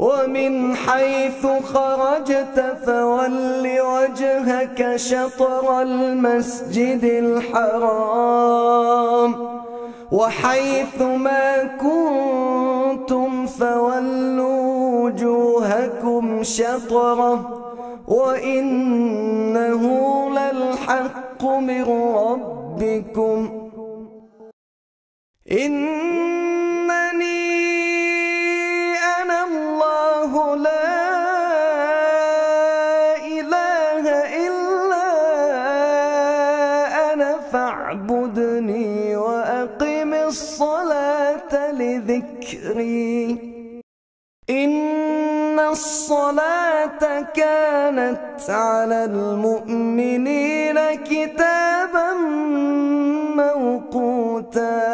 ومن حيث خرجت فول وجهك شطر المسجد الحرام وحيث ما كنتم فولوا وجوهكم شطره وإنه للحق من ربكم إنني أنا الله لا إله إلا أنا فاعبدني وأقم الصلاة لذكري إن الصلاة كانت على المؤمنين كتابا موقوتا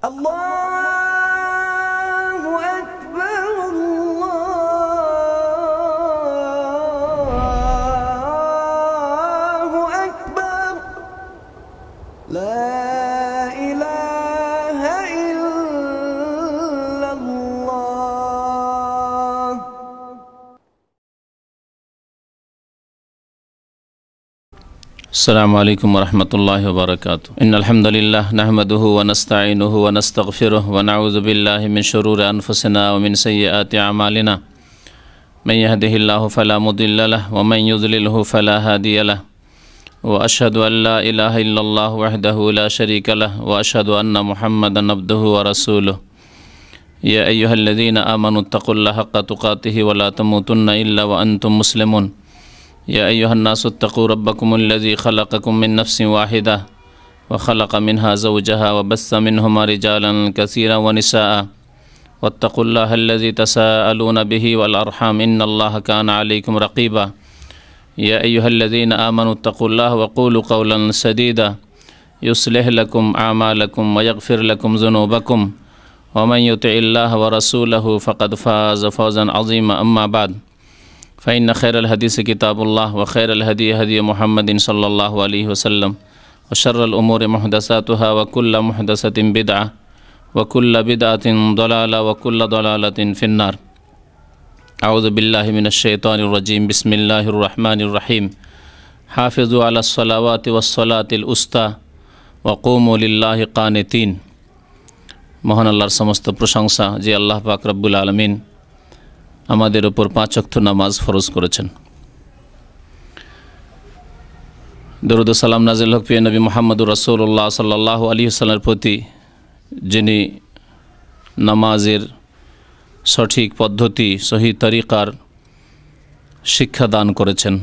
الله أكبر الله أكبر لا إله إلا الله. السلام عليكم ورحمة الله وبركاته. إن الحمد لله نحمده ونستعينه ونستغفره ونعوذ بالله من شرور أنفسنا ومن سيئات أعمالنا من يهده الله فلا مضل له ومن يضلله فلا هادي له وأشهد أن لا إله إلا الله وحده لا شريك له وأشهد أن محمدا عبده ورسوله يا أيها الذين آمنوا اتقوا الله حق تقاته ولا تموتن إلا وأنتم مسلمون يا أيها الناس اتقوا ربكم الذي خلقكم من نفس واحدة وخلق منها زوجها وبث منهما رجالا كثيرا ونساء واتقوا الله الذي تساءلون به والأرحام إن الله كان عليكم رقيبا يا أيها الذين آمنوا اتقوا الله وقولوا قولا سديدا يصلح لكم أعمالكم ويغفر لكم ذنوبكم ومن يطع الله ورسوله فقد فاز فوزا عظيما أما بعد فإن خير الحديث كتاب الله وخير الهدي هدي محمد صلى الله عليه وسلم وشر الأمور محدثاتها وكل محدثة بدعة وكل بدعة ضلالة وكل ضلالة في النار. أعوذ بالله من الشيطان الرجيم. بسم الله الرحمن الرحيم. حافظوا على الصلوات والصلاة الوسطى وقوموا لله قانتين. মহান আল্লাহর সমস্ত প্রশংসা যে আল্লাহ পাক রব্বুল আলামিন আমাদের উপর 5 ওয়াক্ত নামাজ ফরজ করেছেন। দরুদ ও সালাম নাজিল হোক প্রিয় নবী মুহাম্মদুর রাসূলুল্লাহ সাল্লাল্লাহু আলাইহি ওয়াসাল্লামের প্রতি, যিনি নামাজের সঠিক পদ্ধতি সহি তরিকার শিক্ষা দান করেছেন।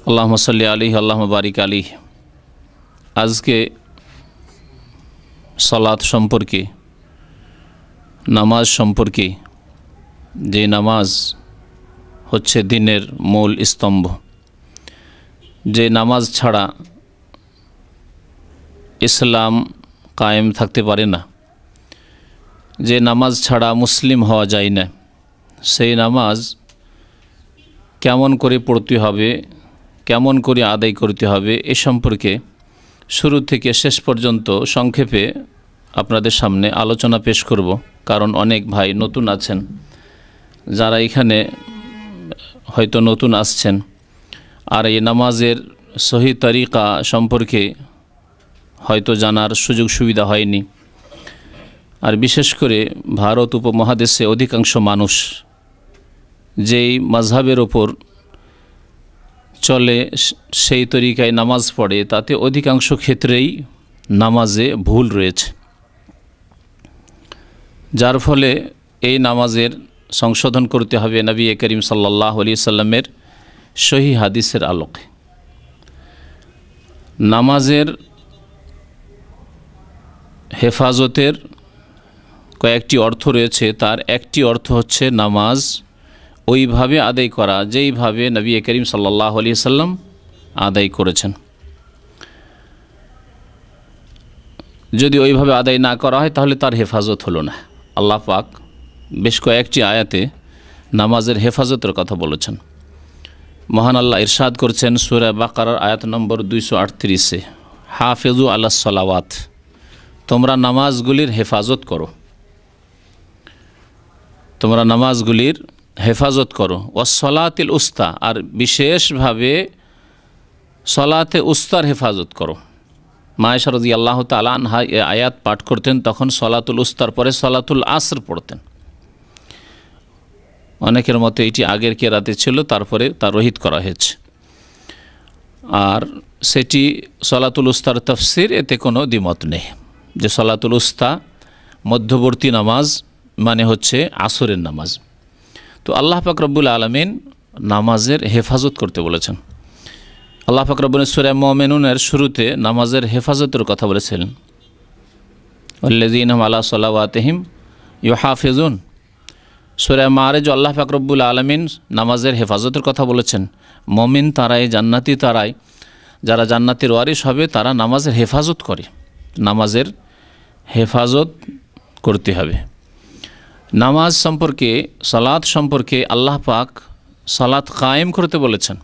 আল্লাহুম্মা সাল্লি আলাইহি আল্লাহুম্মা বারিক আলাইহি। আজকে সালাত সম্পর্কে, নামাজ সম্পর্কে, যে নামাজ হচ্ছে দিনের মূল স্তম্ভ, যে নামাজ ছাড়া ইসলাম কায়েম থাকতে পারে না, যে নামাজ ছাড়া মুসলিম হওয়া যায় না, সেই নামাজ কেমন করে পড়তে হবে, কেমন করে আদায় করতে হবে, এ সম্পর্কে শুরু থেকে শেষ পর্যন্ত সংক্ষেপে আপনাদের সামনে আলোচনা পেশ করব। কারণ অনেক ভাই নতুন আছেন, যারা এখানে হয়তো নতুন আসছেন আর এই নামাজের সহি তরিকা সম্পর্কে হয়তো জানার সুযোগ সুবিধা হয়নি। আর বিশেষ করে ভারত উপমহাদেশে অধিকাংশ মানুষ যেই মাযহাবের ওপর চলে, সেই তরিকায় নামাজ পড়ে, তাতে অধিকাংশ ক্ষেত্রেই নামাজে ভুল রয়েছে, যার ফলে এই নামাজের সংশোধন করতে হবে নবী করিম সাল্লাল্লাহু আলাইহি সাল্লামের সহি হাদিসের আলোকে। নামাজের হেফাজতের কয়েকটি অর্থ রয়েছে, তার একটি অর্থ হচ্ছে নামাজ ওইভাবে আদায় করা যেইভাবে নবী করিম সাল্লাল্লাহু আলাইহি সাল্লাম আদায় করেছেন। যদি ওইভাবে আদায় না করা হয় তাহলে তার হেফাজত হলো না। আল্লাহ পাক বেশ কয়েকটি আয়াতে নামাজের হেফাজতের কথা বলেছেন। মহান আল্লাহ ইরশাদ করছেন সূরা বাকারার আয়াত নম্বর 238-এ, হাফিজু আলাস সালাওয়াত, তোমরা নামাজগুলির হেফাজত করো। তোমরা নামাজগুলির হেফাজত করো। ওয়াসসালাতিল উস্তা, আর বিশেষভাবে সলাতে উস্তার হেফাজত করো। মা আয়েশা রাদিয়াল্লাহু তাআলা আনহা এই আয়াত পাঠ করতেন, তখন সলাতুল উস্তার পরে সলাতুল আসর পড়তেন। অনেকের মতে এটি আগের কেরাতে ছিল, তারপরে তা রহিত করা হয়েছে। আর সেটি সলাতুল উস্তার তাফসির, এতে কোনো দ্বিমত নেই যে সলাতুল উস্তা মধ্যবর্তী নামাজ মানে হচ্ছে আসরের নামাজ। তো আল্লাহ পাক রব্বুল আলামিন নামাজের হেফাজত করতে বলেছেন। আল্লাহ পাক রব্বুল সূরা মুমিনুনের শুরুতে নামাজের হেফাজতের কথা বলেছিলেন, আল্লাযীনা হুম আলা সালাওয়াতিহিম ইউহাফিজুন। সূরা মাআরিজ আল্লাহ পাক রব্বুল আলামিন নামাজের হেফাজতের কথা বলেছেন। মুমিন তারাই, জান্নাতি তারাই, যারা জান্নাতের ওয়ারিস হবে তারা নামাজের হেফাজত করে। নামাজের হেফাজত করতে হবে। নামাজ সম্পর্কে, সালাত সম্পর্কে আল্লাহ পাক সালাত কায়েম করতে বলেছেন।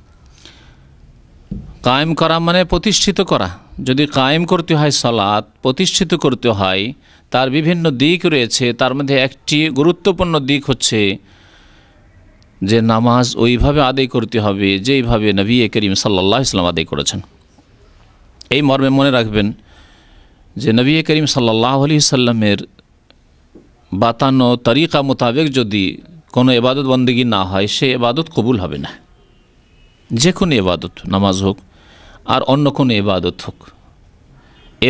কায়েম করা মানে প্রতিষ্ঠিত করা। যদি কায়েম করতে হয় সালাত, প্রতিষ্ঠিত করতে হয়, তার বিভিন্ন দিক রয়েছে। তার মধ্যে একটি গুরুত্বপূর্ণ দিক হচ্ছে যে নামাজ ওইভাবে আদায় করতে হবে যেইভাবে নবী করিম সাল্লাল্লাহু আলাইহি ওয়াসাল্লাম আদায় করেছেন। এই মর্মে মনে রাখবেন যে নবী করিম সাল্লাল্লাহু আলাইহি ওয়াসাল্লামের বাতানো তরিকা মোতাবেক যদি কোনো ইবাদত বন্দেগী না হয়, সে ইবাদত কবুল হবে না। যে কোনো ইবাদত, নামাজ হোক আর অন্য কোনো ইবাদত হোক,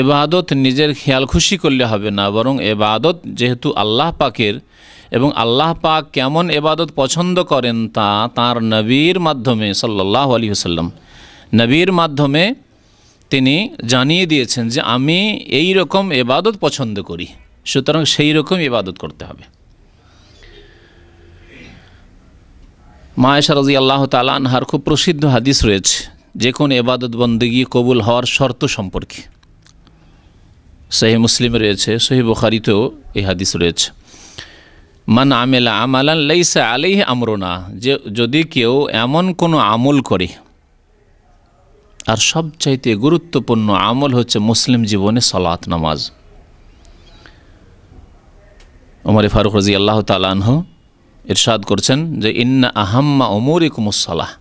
ইবাদত নিজের খেয়াল খুশি করলে হবে না, বরং ইবাদত যেহেতু আল্লাহ পাকের, এবং আল্লাহ পাক কেমন ইবাদত পছন্দ করেন তা তাঁর নবীর মাধ্যমে সাল্লাল্লাহু আলাইহি ওয়াসাল্লাম, নবীর মাধ্যমে তিনি জানিয়ে দিয়েছেন যে আমি এই রকম ইবাদত পছন্দ করি, সুতরাং সেই রকম ইবাদত করতে হবে। মা আয়েশা রাদিয়াল্লাহু তাআলা আনহার খুব প্রসিদ্ধ হাদিস রয়েছে যে কোনো ইবাদত বন্দেগী কবুল হওয়ার শর্ত সম্পর্কে। সহিহ মুসলিমে রয়েছে, সহিহ বুখারীতেও এই হাদিস রয়েছে। মান আমিলা আমালান লাইসা আলাইহি আমরুনা, যে যদি কেউ এমন কোনো আমল করে, আর সবচাইতে গুরুত্বপূর্ণ আমল হচ্ছে মুসলিম জীবনে সালাত, নামাজ। ওমর ফারুক রাদিয়াল্লাহু তাআলা আনহু ইরশাদ করছেন যে ইন্না আহাম্মা উমুরিকুমুস সালাহ,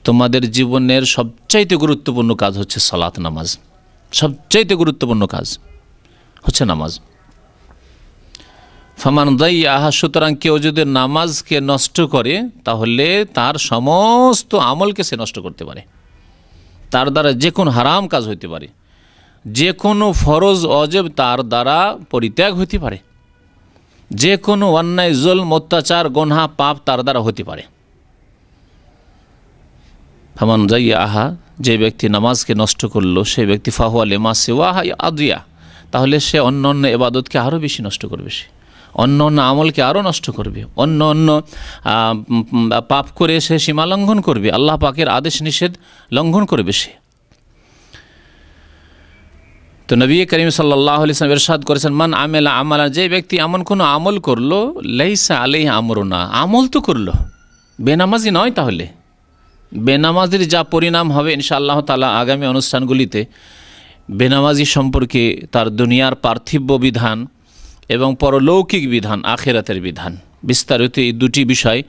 তোমাদের জীবনের সবচাইতে গুরুত্বপূর্ণ কাজ হচ্ছে সালাত, নামাজ। সবচাইতে গুরুত্বপূর্ণ কাজ হচ্ছে নামাজ। ফামান দাইয়াহা, সুতরাং কেউ যদি নামাজকে নষ্ট করে তাহলে তার সমস্ত আমলকে সে নষ্ট করতে পারে। তার দ্বারা যে কোনো হারাম কাজ হইতে পারে, যে কোনো ফরজ অজেব তার দ্বারা পরিত্যাগ হইতে পারে, যে কোনো অন্যায়, জুলম, অত্যাচার, গুনাহ, পাপ তার দ্বারা হতে পারে। ফামান দাইয়াহা, যে ব্যক্তি নামাজকে নষ্ট করলো সেই ব্যক্তি ফাহুয়া লিমা সিওয়াহা আদিয়া, তাহলে সে অন্য অন্য ইবাদতকে আরও বেশি নষ্ট করবে, সে অন্য অন্য আমলকে আরও নষ্ট করবে, অন্য অন্য পাপ করে সে সীমা লঙ্ঘন করবে, আল্লাহ পাকের আদেশ নিষেধ লঙ্ঘন করবে সে। তো নবী করিম সাল্লাল্লাহু আলাইহি ওয়াসাল্লাম ইরশাদ করেছেন মান আমিলা আমালা, যে ব্যক্তি এমন কোনো আমল করলো লাইসা আলাইহি আমরুনা, আমল তো করলো, বেনামাজি নয়, তাহলে বেনামাজির যা পরিণাম হবে ইনশাআল্লাহ তাআলা আগামী অনুষ্ঠানগুলিতে বেনামাজি সম্পর্কে তার দুনিয়ার পার্থিব বিধান এবং পরলৌকিক বিধান, আখিরাতের বিধান, বিস্তারিত এই দুটি বিষয়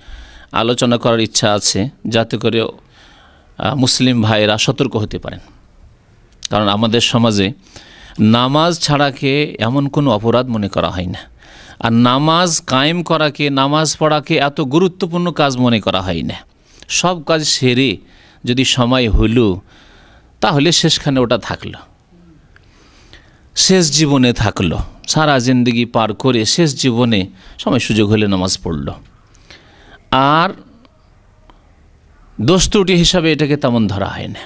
আলোচনা করার ইচ্ছা আছে, যাতে করে মুসলিম ভাইয়েরা সতর্ক হতে পারেন। কারণ আমাদের সমাজে নামাজ ছাড়াকে এমন কোনো অপরাধ মনে করা হয় না, আর নামাজ কায়েম করাকে, নামাজ পড়াকে এত গুরুত্বপূর্ণ কাজ মনে করা হয় না। সব কাজ সেরে যদি সময় হইল তাহলে শেষখানে ওটা থাকলো, শেষ জীবনে থাকলো, সারা জিন্দগি পার করে শেষ জীবনে সময় সুযোগ হলে নামাজ পড়ল। আর দোষ ত্রুটি হিসাবে এটাকে তেমন ধরা হয় না।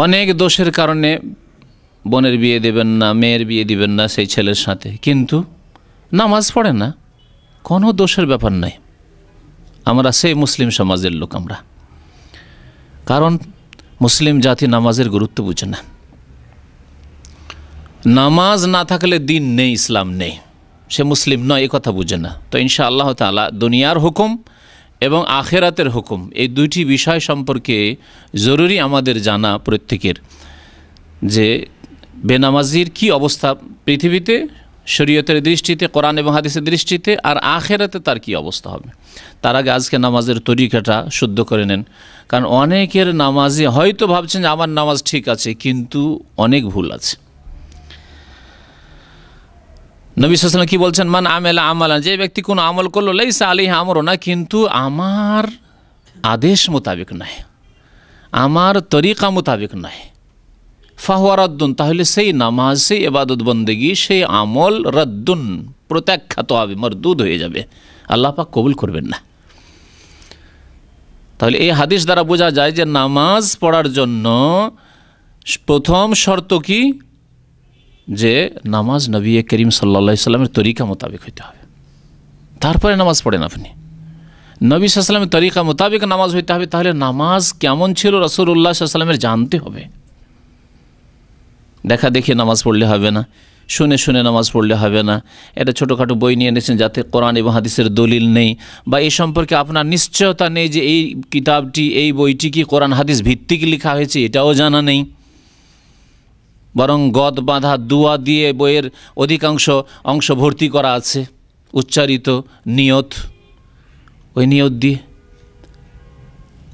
অনেক দোষের কারণে বোনের বিয়ে দেবেন না, মেয়ের বিয়ে দিবেন না সেই ছেলের সাথে, কিন্তু নামাজ পড়ে না, কোনো দোষের ব্যাপার নাই। আমরা সেই মুসলিম সমাজের লোক আমরা, কারণ মুসলিম জাতি নামাজের গুরুত্ব বুঝে না। নামাজ না থাকলে দিন নেই, ইসলাম নেই, সে মুসলিম নয়, এ কথা বুঝে না। তো ইনশাআল্লাহ তাআলা দুনিয়ার হুকুম এবং আখিরাতের হুকুম, এই দুইটি বিষয় সম্পর্কে জরুরি আমাদের জানা প্রত্যেকের, যে বেনামাজির কি অবস্থা পৃথিবীতে শরীয়তের দৃষ্টিতে, কোরআন এবং হাদিসের দৃষ্টিতে, আর আখেরাতে তার কি অবস্থা হবে। তার আগে আজকে নামাজের তরিকাটা শুদ্ধ করে নেন, কারণ অনেকের নামাজে হয়তো ভাবছেন যে আমার নামাজ ঠিক আছে, কিন্তু অনেক ভুল আছে। নবী সাল্লাল্লাহু আলাইহি ওয়াসাল্লাম কি বলছেন, মান আমেলা আমালান, যে ব্যক্তি কোনো আমল করলো লাইসা আলাইহি আমরুনা, কিন্তু আমার আদেশ মোতাবেক নয়, আমার তরিকা মোতাবেক নয়, ফাহুয়া রাদ্দুন, তাহলে সেই নামাজ, সেই ইবাদত বন্দেগী, সেই আমল রাদ্দুন, প্রত্যাখ্যাত হবে, মরদুদ হয়ে যাবে, আল্লাহ পাক কবুল করবেন না। তাহলে এই হাদিস দ্বারা বোঝা যায় যে নামাজ পড়ার জন্য প্রথম শর্ত কি, যে নামাজ নবী করিম সাল্লাল্লাহু আলাইহি সাল্লামের তরিকা মোতাবেক হইতে হবে, তারপরে নামাজ পড়েন আপনি। নবী সাল্লাল্লাহু আলাইহি সাল্লামের তরিকা মোতাবেক নামাজ হইতে হবে, তাহলে নামাজ কেমন ছিল রাসূলুল্লাহ সাল্লাল্লাহু আলাইহি সাল্লামের জানতে হবে। দেখা দেখে নামাজ পড়লে হবে না, শুনে শুনে নামাজ পড়লে হবে না। এটা ছোটোখাটো বই নিয়ে এনেছেন যাতে কোরআন এবং হাদিসের দলিল নেই, বা এই সম্পর্কে আপনার নিশ্চয়তা নেই যে এই কিতাবটি, এই বইটি কি কোরআন হাদিস ভিত্তিক লেখা হয়েছে, এটাও জানা নেই। বরং গদ বাঁধা দুয়া দিয়ে বইয়ের অধিকাংশ অংশ ভর্তি করা আছে, উচ্চারিত নিয়ত, ওই নিয়ত দিয়ে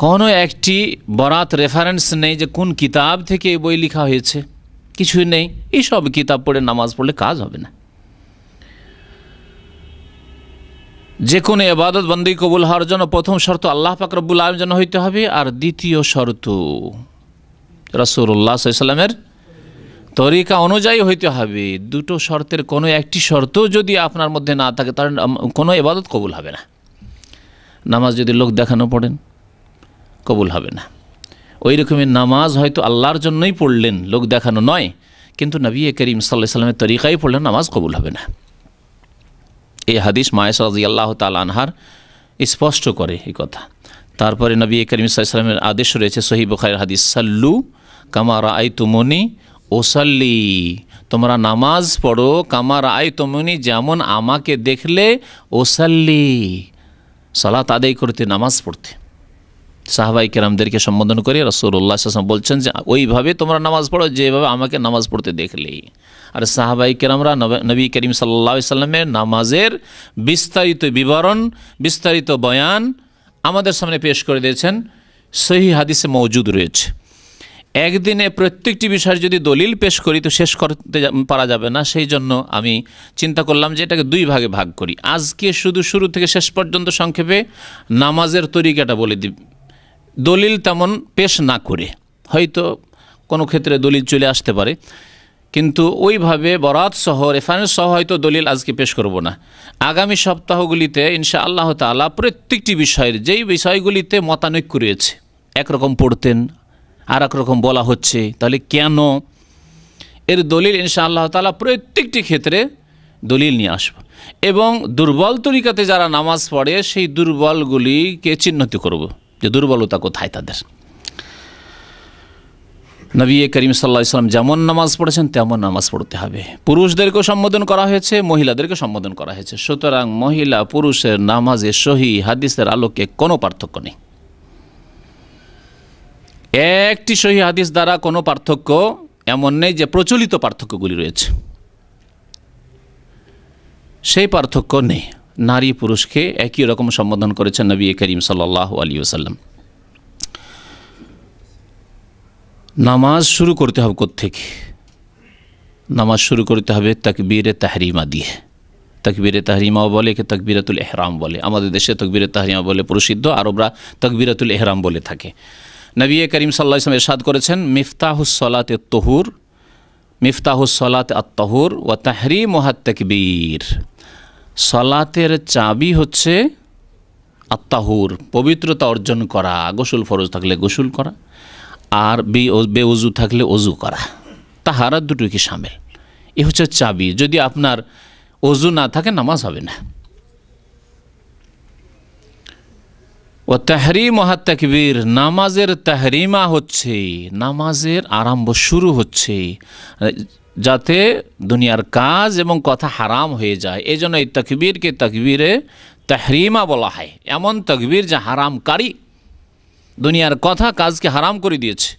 কোনো একটি বরাত রেফারেন্স নেই যে কোন কিতাব থেকে এই বই লেখা হয়েছে, কিছুই নেই। এইসব কিতাব পড়ে নামাজ পড়লে কাজ হবে না। যে কোনো ইবাদত বন্দেগী কবুল হওয়ার জন্য প্রথম শর্ত আল্লাহ পাক রব্বুল আলামিনের জন্য হইতে হবে, আর দ্বিতীয় শর্ত রাসূলুল্লাহ সাল্লাল্লাহু আলাইহি ওয়াসাল্লামের তরিকা অনুযায়ী হইতে হবে। দুটো শর্তের কোনো একটি শর্ত যদি আপনার মধ্যে না থাকে, তাহলে কোনো ইবাদত কবুল হবে না। নামাজ যদি লোক দেখানো পড়েন, কবুল হবে না। ওই রকমের নামাজ হয়তো আল্লাহর জন্যই পড়লেন, লোক দেখানো নয়, কিন্তু নবী করিম সাল্লাল্লাহু আলাইহি ওয়াসাল্লামের তরিকায় পড়লেন, নামাজ কবুল হবে না। এই হাদিস মায়েশা রাদিয়াল্লাহু তাআলা আনহার স্পষ্ট করে এই কথা। তারপরে নবী করিম সাল্লাল্লাহু আলাইহি ওয়াসাল্লামের আদেশ রয়েছে সহিহ বুখারীর হাদিস, সাল্লু কামা রাআইতুমুনি ওসাল্লি, তোমরা নামাজ পড়ো কামা রাআইতুমুনি, যেমন আমাকে দেখলে, ওসাল্লি, সালাত আদায় করতে, নামাজ পড়তে। সাহাবাই কেরামদেরকে সম্বোধন করে রাসূলুল্লাহ সাল্লাল্লাহু আলাইহি ওয়াসাল্লাম বলছেন যে ওইভাবে তোমরা নামাজ পড়ো যেভাবে আমাকে নামাজ পড়তে দেখলেই। আর সাহাবাই কেরামরা নবী করিম সাল্লাল্লাহু আলাইহি ওয়াসাল্লামের নামাজের বিস্তারিত বিবরণ, বিস্তারিত বয়ান আমাদের সামনে পেশ করে দিয়েছেন, সহিহ হাদিসে মওজুদ রয়েছে। একদিনে প্রত্যেকটি বিষয়ের যদি দলিল পেশ করি তো শেষ করতে পারা যাবে না, সেই জন্য আমি চিন্তা করলাম যে এটাকে দুই ভাগে ভাগ করি। আজকে শুধু শুরু থেকে শেষ পর্যন্ত সংক্ষেপে নামাজের তরিকাটা বলে দিই, দলিল তেমন পেশ না করে। হয়তো কোনো ক্ষেত্রে দলিল চলে আসতে পারে, কিন্তু ওইভাবে বরাত সহ, রেফারেন্স সহ হয়তো দলিল আজকে পেশ করব না। আগামী সপ্তাহগুলিতে ইনশাআল্লাহ তাআলা প্রত্যেকটি বিষয়ের, যেই বিষয়গুলিতে মতানৈক্য রয়েছে, একরকম পড়তেন আর একরকম বলা হচ্ছে, তাহলে কেন, এর দলিল ইনশাআল্লাহ তাআলা প্রত্যেকটি ক্ষেত্রে দলিল নিয়ে আসব, এবং দুর্বল তরিকাতে যারা নামাজ পড়ে সেই দুর্বলগুলিকে চিহ্নিত করব যে দুর্বলতা কোথায় তাদের। নবী করিম সাল্লাল্লাহু আলাইহি ওয়াসাল্লাম যেমন নামাজ পড়েছেন তেমন নামাজ পড়তে হবে। পুরুষদেরকেও সম্বোধন করা হয়েছে, মহিলাদেরকে সম্বোধন করা হয়েছে। সুতরাং মহিলা পুরুষের নামাজে সহিহ হাদিসের আলোকে কোনো পার্থক্য নেই। একটি সহিহ হাদিস দ্বারা কোনো পার্থক্য এমন নেই যে প্রচলিত পার্থক্যগুলি রয়েছে, সেই পার্থক্য নেই। নারী পুরুষকে একই রকম সম্বোধন করেছেন নবী করিম সাল্লাল্লাহু আলাইহি ওয়াসাল্লাম। নামাজ শুরু করতে হবে কোত্থেকে? নামাজ শুরু করতে হবে তাকবীরে তাহরিমা দিয়ে। তাকবীরে তাহরিমাও বলে, একে তাকবীরাতুল ইহরাম বলে। আমাদের দেশে তাকবীরে তাহরিমা বলে প্রসিদ্ধ, আরবরা তাকবীরাতুল ইহরাম বলে থাকে। নবী করিম সাল্লাল্লাহু আলাইহি ওয়াসাল্লাম ইরশাদ করেছেন, মিফতাহুস সলাতে তুহুর, মিফতাহুস সলাতে আত-তাহুর ওয়া তাহরিমুহাত তাকবীর। সলাতের চাবি হচ্ছে আত-তাহুর, পবিত্রতা অর্জন করা, গোসল ফরজ থাকলে গোসল করা, আর বেউজু থাকলে অজু করা, তাহারাত দুটো কি শামিল। এ হচ্ছে চাবি। যদি আপনার অজু না থাকে নামাজ হবে না। ও তাহরিমুহাত তাকবীর, নামাজের তাহরিমা হচ্ছে, নামাজের আরম্ভ শুরু হচ্ছে যাতে দুনিয়ার কাজ এবং কথা হারাম হয়ে যায়। এই জন্য এই তাকবীরকে তাকবীরে তাহরিমা বলা হয়। এমন তাকবীর যা হারামকারী, দুনিয়ার কথা কাজকে হারাম করে দিয়েছে।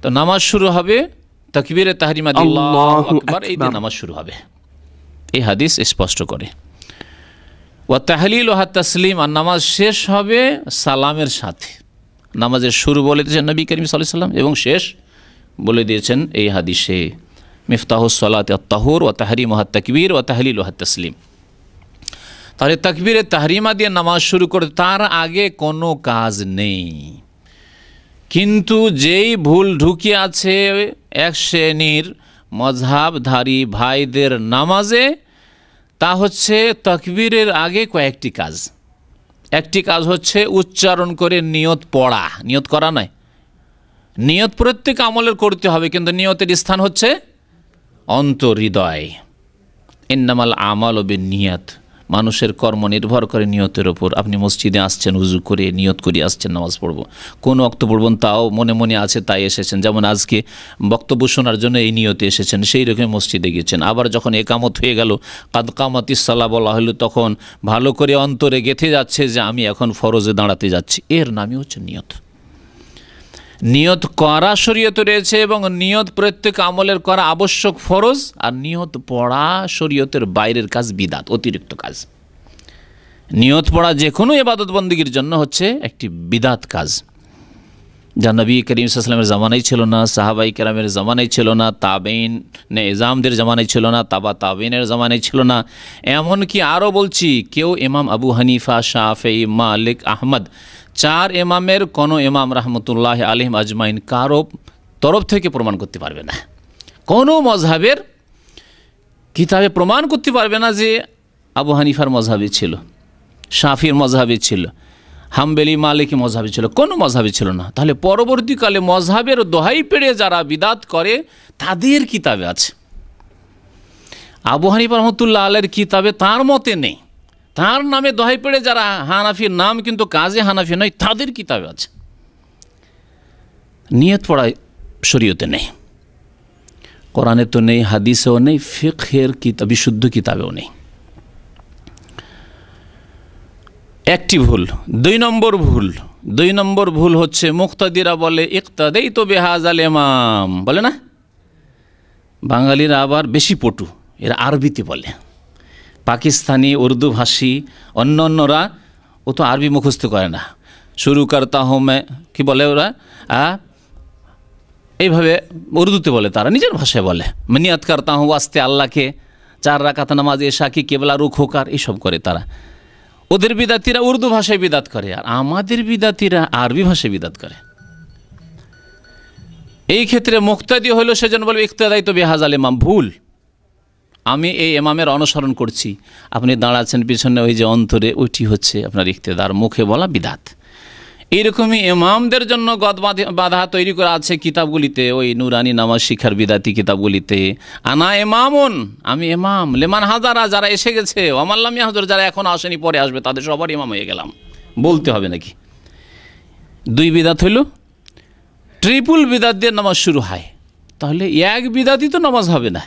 তো নামাজ শুরু হবে তাকবীরে তাহরিমা দিয়ে, আল্লাহু আকবার, এই দিয়ে নামাজ শুরু হবে। এই হাদিস স্পষ্ট করে। ওয়া তাহলিল ওয়া তাসলিম, আর নামাজ শেষ হবে সালামের সাথে। নামাজের শুরু বলে দিয়েছেন নবী করিম সাল্লাল্লাহু আলাইহি ওয়াসাল্লাম, এবং শেষ বলে দিয়েছেন এই হাদিসে, মিফতাহুস সালাতি আত-তাহুর ওয়া তাহরিমুহা তাকবীর ওয়া তাহলিলুহা তাসলিম। তাহলে তাকবীরে তাহরিমা দিয়ে নামাজ শুরু করে তার আগে কোনো কাজ নেই। কিন্তু যেই ভুল ঢুকে আছে এক শ্রেণীর মযহাবধারী ভাইদের নামাজে, তা হচ্ছে তাকবীরের আগে কয়েকটি কাজ। একটি কাজ হচ্ছে উচ্চারণ করে নিয়ত পড়া, নিয়ত করা নয়। নিয়ত প্রত্যেক আমলের করতে হবে, কিন্তু নিয়তের স্থান হচ্ছে অন্তর্হৃদয়। ইন্নামাল আমালু বিন্নিয়াত, মানুষের কর্ম নির্ভর করে নিয়তের ওপর। আপনি মসজিদে আসছেন, উজু করে নিয়ত করে আসছেন নামাজ পড়ব, কোন ওয়াক্ত পড়বেন তাও মনে মনে আছে, তাই এসেছেন। যেমন আজকে বক্তব্য শোনার জন্য এই নিয়তে এসেছেন, সেই রকম মসজিদে গেছেন। আবার যখন একামত হয়ে গেল, কাদ কামাতিস সালাহ বলা হলো, তখন ভালো করে অন্তরে গেঁথে যাচ্ছে যে আমি এখন ফরজে দাঁড়াতে যাচ্ছি। এর নামই হচ্ছে নিয়ত। নিয়ত করা শরীয়তে রয়েছে, এবং নিয়ত প্রত্যেক আমলের করা আবশ্যক ফরজ, আর নিয়ত পড়া শরীয়তের বাইরের কাজ, বিদাত, অতিরিক্ত কাজ। নিয়ত পড়া যে কোনো ইবাদত বন্দেগীর জন্য হচ্ছে একটি বিদাত কাজ, যা নবী করিম সাল্লাল্লাহু আলাইহি ওয়াসাল্লামের জামানায় ছিল না, সাহাবাই কেরামের জামানায় ছিল না, তাবেইন এজামদের জামানায় ছিল না, তাবেইনের জামানায় ছিল না। এমনকি আরও বলছি, কেউ ইমাম আবু হানিফা, শাফেঈ, মালিক, আহমদ, চার ইমামের কোনো ইমাম রাহমাতুল্লাহ আলাইহিম আজমাইন কারো তরফ থেকে প্রমাণ করতে পারবে না, কোনো মযহাবের কিতাবে প্রমাণ করতে পারবে না যে আবু হানিফার মযহাবে ছিল, শাফির মযহাবে ছিল, হাম্বলি, মালিকি মযহাবে ছিল, কোনো মযহাবে ছিল না। তাহলে পরবর্তীকালে মযহাবের দোহাই পেড়ে যারা বিদাত করে তাদের কিতাবে আছে। আবু হানিফা রহমতুল্লাহ আলাইহির কিতাবে তার মতে নেই, তার নামে দোহাই পেড়ে যারা হানাফির নাম কিন্তু কাজে হানাফি নয়, তাদের কিতাবে আছে। নিয়ত পড়া শরীয়তে নেই, কোরআনে তো নেই, হাদিসেও নেই, ফিকহের কিতাব, বিশুদ্ধ কিতাবেও নেই। একটি ভুল। দুই নম্বর ভুল হচ্ছে মুক্তাদিরা বলে ইক্তাদাইতু বিহাযাল ইমাম, বলে না? বাঙালিরা আবার বেশি পটু, এরা আরবিতে বলে। পাকিস্তানি, উর্দু ভাষী অন্যরা ও তো আরবি মুখস্থ করে না, শুরু করতা হুঁ মে, কি বলে ওরা, এইভাবে উর্দুতে বলে, তারা নিজের ভাষায় বলে। নিয়াত করতা হুঁ ওয়াস্তে আল্লাহকে, 4 রাকাত নামাজ, এশা কি কেবলা রুখ হোকার, এইসব করে তারা। ওদের বিদাতিরা উর্দু ভাষায় বিদাত করে, আর আমাদের বিদাতিরা আরবি ভাষায় বিদাত করে। এই ক্ষেত্রে মুক্তাদি হলো সেজন্য বলবে ইক্তাদাইতু বিহাযাল ইমাম, ভুল। আমি এই ইমামের অনুসরণ করছি, আপনি দাঁড়াচ্ছেন পিছনে, ওই যে অন্তরে, ওইটি হচ্ছে আপনার ইক্তেদার, মুখে বলা বিদাত। এইরকমই ইমামদের জন্য গদ বাধা তৈরি করা আছে কিতাবগুলিতে, ওই নুরানি নামাজ শিখার বিদাতি কিতাবগুলিতে। আনা ইমামুন, আমি ইমাম, লেমান হাজারা, যারা এসে গেছে, ওয়ামাল্লাম ইয়াহজুর, যারা এখন আসেনি পরে আসবে, তাদের সবার ইমাম হয়ে গেলাম, বলতে হবে নাকি? 2 বিদাত হইল, ট্রিপল বিদাত দিয়ে নামাজ শুরু হয়, তাহলে 1 বিদাতই তো নামাজ হবে না।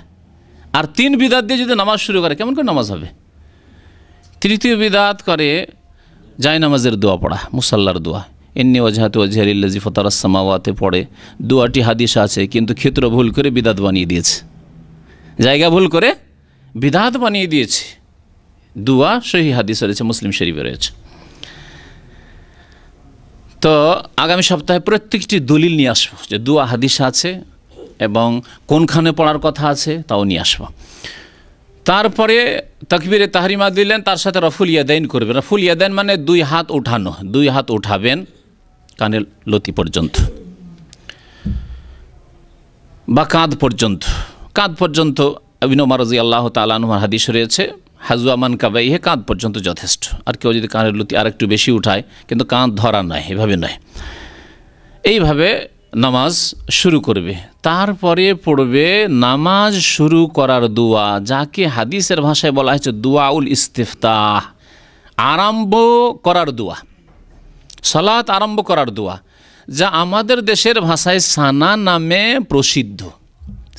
আর 3 বিদাত দিয়ে যদি নামাজ শুরু করে, কেমন করে নামাজ হবে? তৃতীয় বিদাত করে জায় নামাজের দোয়া পড়া, মুসাল্লার দোয়া, ইন্নী ওয়াজহাতু ওয়াজহিয়া লিল্লাযী ফাতারাস সামাওয়াতি পড়ে। দোয়াটি হাদিস আছে, কিন্তু ক্ষেত্র ভুল করে বিদাত বানিয়ে দিয়েছে, জায়গা ভুল করে বিদাত বানিয়ে দিয়েছে। দোয়া সহিহ হাদিস রয়েছে, মুসলিম শরীফে রয়েছে। তো আগামী সপ্তাহে প্রত্যেকটি দলিল নিয়ে আসবো, যে দোয়া হাদিস আছে এবং কোনখানে পড়ার কথা আছে, তাও নিয়ে আসবো। তারপরে তাকবীরে তাহরিমা দিলেন, তার সাথে রফুল ইয়াদাইন করবেন। রফুল ইয়াদাইন মানে 2 হাত উঠানো, 2 হাত উঠাবেন কানের লতি পর্যন্ত বা কাঁধ পর্যন্ত। ইবনে ওমর রাদিয়াল্লাহু তাআলা আনহুর হাদিস রয়েছে, হাজওয়া মানকাবাইহি, কাঁধ পর্যন্ত যথেষ্ট। আর কেউ যদি কানের লতি আর একটু বেশি উঠায়, কিন্তু কাঁধ ধরা নয়, এভাবে নয়, এইভাবে নামাজ শুরু করবে। তারপরে পড়বে নামাজ শুরু করার দোয়া, যাকে হাদিসের ভাষায় বলা হয়েছে দুআউল ইস্তিফতাহ, আরম্ভ করার দোয়া, সালাত আরম্ভ করার দোয়া, যা আমাদের দেশের ভাষায় সানা নামে প্রসিদ্ধ।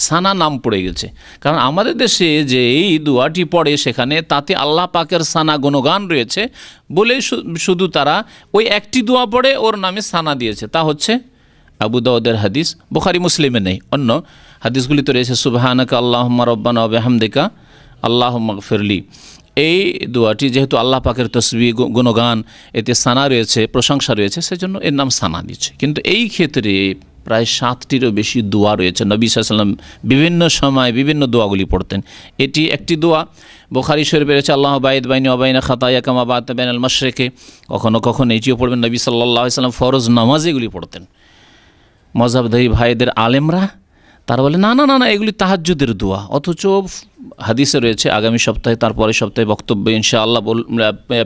সানা নাম পড়ে গেছে, কারণ আমাদের দেশে যে এই দোয়াটি পড়ে, সেখানে তাতে আল্লাহ পাকের সানা গুণগান রয়েছে বলে শুধু তারা ওই একটি দোয়া পড়ে ওর নামে সানা দিয়েছে। তা হচ্ছে আবু দাউদের হাদিস, বুখারী মুসলিমে নেই, অন্য হাদিসগুলিতে রয়েছে সুবহানাকা আল্লাহুম্মা রাব্বানা ওয়া বিহামদিকা আল্লাহুম্মা গফিরলি, এই দোয়াটি যেহেতু আল্লাহ পাকের তসবিহ গুণগান এতে সানা রয়েছে, প্রশংসা রয়েছে, সেজন্য এর নাম সানা দিচ্ছে। কিন্তু এই ক্ষেত্রে প্রায় 7টিরও বেশি দোয়া রয়েছে। নবী সাল্লাল্লাহু আলাইহি ওয়াসাল্লাম বিভিন্ন সময় বিভিন্ন দোয়াগুলি পড়তেন। এটি একটি দোয়া, বুখারী শরীফে রয়েছে আল্লাহু বাইদ বাইনি ওয়া বাইনা খাতায়া কামা বা'আতা বাইনাল মাশরিকি। কখনো কখনো এটিও পড়বেন। নবী সাল্লাল্লাহু আলাইহি ওয়াসাল্লাম ফরজ নামাজ এগুলি পড়তেন। মযহাবধারী ভাইদের আলেমরা তারা বলে না না না না এগুলি তাহাজ্জুদের দোয়া, অথচ হাদিসে রয়েছে, আগামী সপ্তাহে তারপরের সপ্তাহে বক্তব্য ইনশাআল্লাহ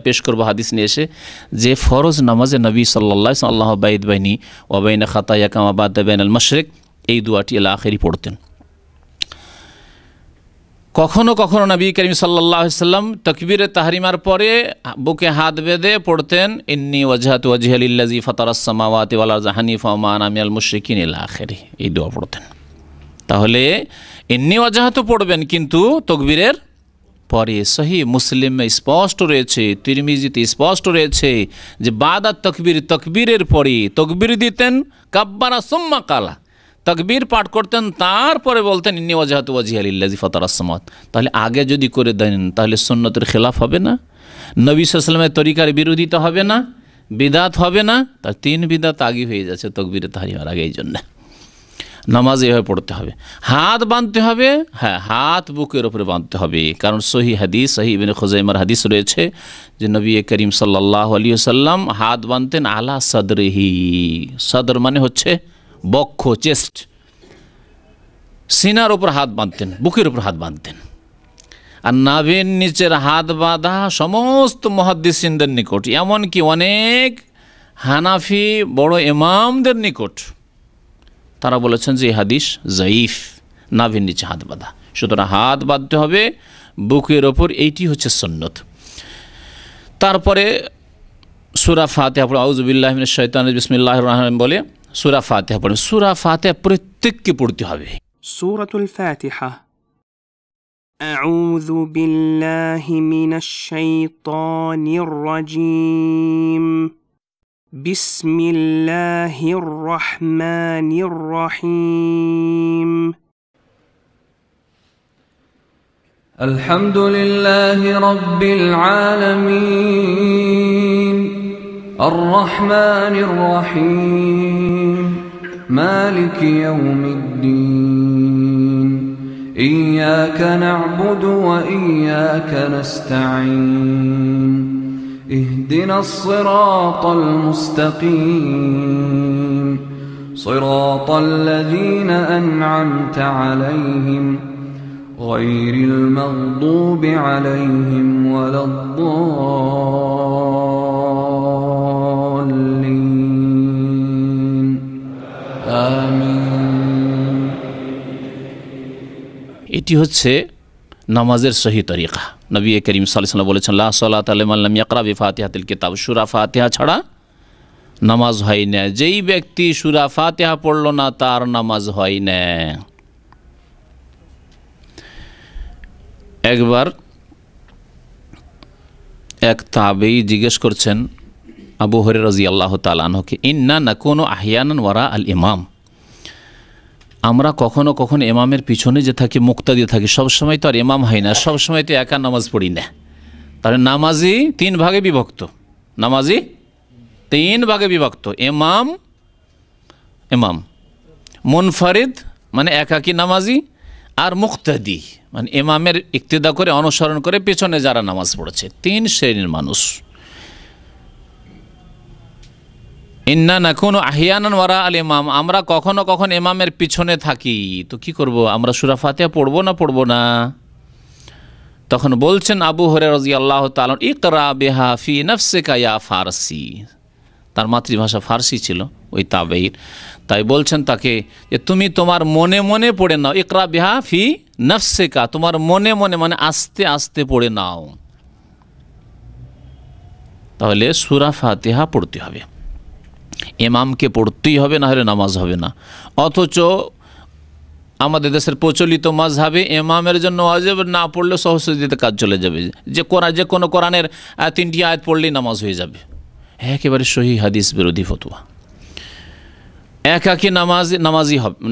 পেশ করব হাদিস নিয়ে এসে, যে ফরজ নামাজে নবী সাল্লাল্লাহু আলাইহি ওয়াসাল্লাম আল্লাহু বাইদ বাইনি ওয়া বাইনা খাতায়া কামা বা'আতা বাইনাল মাশরিক এই দোয়াটি ইলা আখিরি পড়তেন। কখনো কখনো নবী করিম সাল্লাল্লাহু আলাইহি ওয়াসাল্লাম তাকবীরে তাহরিমার পরে বুকে হাত বেঁধে পড়তেন ইন্নী ওয়াজহাতু ওয়াজহিয়া লিল্লাযী ফাতারাস সামাওয়াতি ওয়াল আরযা হানিফা ওয়া মা আনা মিনাল মুশরিকিন ইলা আখিরি এই দোয়া পড়তেন। তাহলে ইন্নী ওয়াজহাতু পড়বেন, কিন্তু তাকবীরের পরে সহিহ মুসলিমে স্পষ্ট রয়েছে, তিরমিজিতে স্পষ্ট রয়েছে যে বাদা তাকবীর, তাকবীরের পরে তাকবীর দিতেন, কাব্বারা সুম্মা কালা, তাকবীর পাঠ করতেন, তারপরে বলতেন ইন্নী ওয়াজহাতু ওয়াজহিয়া লিল্লাযী ফাতারাস সামাওয়াত। তাহলে আগে যদি করে দেন তাহলে সুন্নতের খেলাফ হবে না, নবী সাল্লাল্লাহু আলাইহি ওয়াসাল্লামের তরিকার বিরোধিতা হবে না, বিদাত হবে না? তার 3 বিদাত আগে হয়ে যাচ্ছে তাকবীরে তাহরিমার আগে। এই জন্য নামাজ এভাবে পড়তে হবে, হাত বাঁধতে হবে, হ্যাঁ হাত বুকের উপরে বাঁধতে হবে, কারণ সহিহ হাদিস, সহিহ ইবনে খুজাইমার হাদিস রয়েছে যে নবী করিম সাল্লাল্লাহু আলাইহি ওয়াসাল্লাম হাত বাঁধতেন আলা সাদরিহি, সদর মানে হচ্ছে বক্ষ, চেস্ট, সিনার উপর হাত বাঁধতেন, বুকের উপর হাত বাঁধতেন। আর নাভির নিচের হাত বাঁধা সমস্ত মুহাদ্দিসিনদের নিকট, এমনকি অনেক হানাফি বড় ইমামদের নিকট তারা বলেছেন যে এই হাদিস জয়ীফ, নাভির নিচে হাত বাঁধা। সুতরাং হাত বাঁধতে হবে বুকের ওপর, এইটি হচ্ছে সুন্নত। তারপরে সূরা ফাতিহা পড়ে, আউযু বিল্লাহি মিনাশ শাইতানির বিসমিল্লাহির রহমানির রহিম বলে সূরা ফাতিহা পড়ে। সূরা ফাতিহা প্রত্যেককে পড়তে হবে। সূরাতুল ফাতিহা। আউযু বিল্লাহি মিনাশ শাইতানির রাজীম। বিসমিল্লাহির রহমানির রহিম। আলহামদুলিল্লাহি রাব্বিল আলামিন আর রহমানির রহিম মালিকি ইয়াউমিদ্দিন ইয়্যাকা না'বুদু ওয়া ইয়্যাকা নাস্তাঈন اهدنا الصراط المستقيم صراط الذين أنعمت عليهم غير المغضوب عليهم ولا الضالين آمين। এটি হচ্ছে নামাজের সহি তরিকা। নবী করিম সাল্লাল্লাহু আলাইহি ওয়াসাল্লাম বলেছেন লা সালাতা লিমান লাম ইয়াকরা বিফাতিহাতিল কিতাব, সূরা ফাতিহা ছাড়া নামাজ হয় না। যেই ব্যক্তি সূরা ফাতিহা পড়ল না তার নামাজ হয় না। একবার এক তাবেঈ জিজ্ঞেস করছেন আবু হুরায়রা রাদিয়াল্লাহু তাআলা আনহুকে, ইন্না নাকুনু আহইয়ানান ওয়ারা আল ইমাম, আমরা কখনো কখনো ইমামের পিছনে যে থাকি, মুক্তাদি থাকি, সবসময় তো আর ইমাম হয় না, সবসময় তো একা নামাজ পড়ি না। তাহলে নামাজি 3 ভাগে বিভক্ত, নামাজি 3 ভাগে বিভক্ত। ইমাম, ইমাম মুনফারিদ মানে একাকী নামাজি, আর মুক্তাদি মানে ইমামের ইক্তিদা করে অনুসরণ করে পিছনে যারা নামাজ পড়েছে, 3 শ্রেণীর মানুষ। ইন্না নাকুনু আহইয়ানান ওয়ারা আল ইমাম, আমরা কখনো কখনো ইমামের পিছনে থাকি, তো কি করব, আমরা সূরা ফাতিহা পড়বো না পড়বো না? তখন বলছেন আবু হুরায়রা রাদিয়াল্লাহু তাআলা, ইকরা বিহা ফি নাফসিকা ইয়া ফারসি, তার মাতৃভাষা ফার্সি ছিল ওই তাবেঈর, তাই বলছেন তাকে যে তুমি তোমার মনে মনে পড়ে নাও, ইকরা বিহা ফি নাফসিকা, তোমার মনে মনে মানে আস্তে আস্তে পড়ে নাও। তাহলে সূরা ফাতিহা পড়তে হবে, ইমামকে পড়তেই হবে, না হলে নামাজ হবে না। অথচ আমাদের দেশের প্রচলিত মাযহাবে ইমামের জন্য ওয়াজিব, না পড়লে সহজে কাজ চলে যাবে, যে কোনো কোরআনের 3টি আয়াত পড়লেই নামাজ হয়ে যাবে। একেবারে সহিহ হাদিস বিরোধী ফতোয়া। একাকী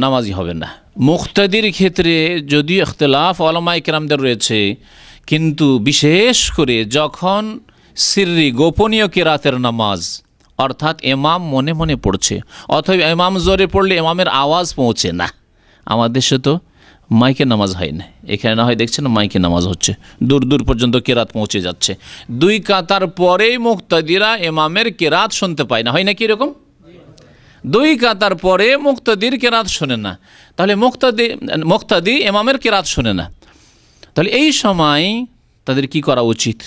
নামাজি হবে না। মুক্তাদির ক্ষেত্রে যদিও ইখতিলাফ উলামায়ে কেরামদের রয়েছে, কিন্তু বিশেষ করে যখন সিররি গোপনীয় কিরাতের নামাজ, অর্থাৎ ইমাম মনে মনে পড়ছে অথবা ইমাম জোরে পড়লে ইমামের আওয়াজ পৌঁছে না। আমাদের দেশে তো মাইকে নামাজ হয় না, এখানে না হয় দেখছেন মাইকে নামাজ হচ্ছে, দূর দূর পর্যন্ত কেরাত পৌঁছে যাচ্ছে। 2 কাতার পরেই মুক্তাদিরা ইমামের কেরাত শুনতে পায় না, হয় না কি এরকম? 2 কাতার পরে মুক্তাদির কেরাত শোনে না, তাহলে মুক্তাদি ইমামের কেরাত শোনে না। তাহলে এই সময় তাদের কি করা উচিত?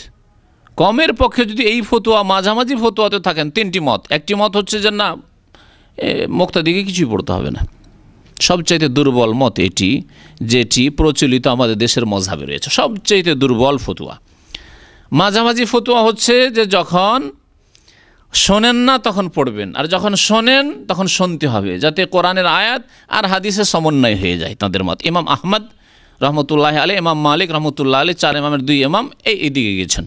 কমের পক্ষে যদি এই ফতোয়া, মাঝামাঝি ফতোয়াতে থাকেন 3টি মত। একটি মত হচ্ছে যে না, মুক্তাদিকে কিছুই পড়তে হবে না। সবচাইতে দুর্বল মত এটি, যেটি প্রচলিত আমাদের দেশের মযহাবে রয়েছে, সবচাইতে দুর্বল ফতোয়া। মাঝামাঝি ফতোয়া হচ্ছে যে যখন শোনেন না তখন পড়বেন, আর যখন শোনেন তখন শুনতে হবে, যাতে কোরআনের আয়াত আর হাদিসের সমন্বয় হয়ে যায়। তাদের মত ইমাম আহমদ রহমতুল্লাহ আলাইহি, ইমাম মালিক রহমতুল্লাহ আলাইহি, 4 ইমামের 2 ইমাম এইদিকে গেছেন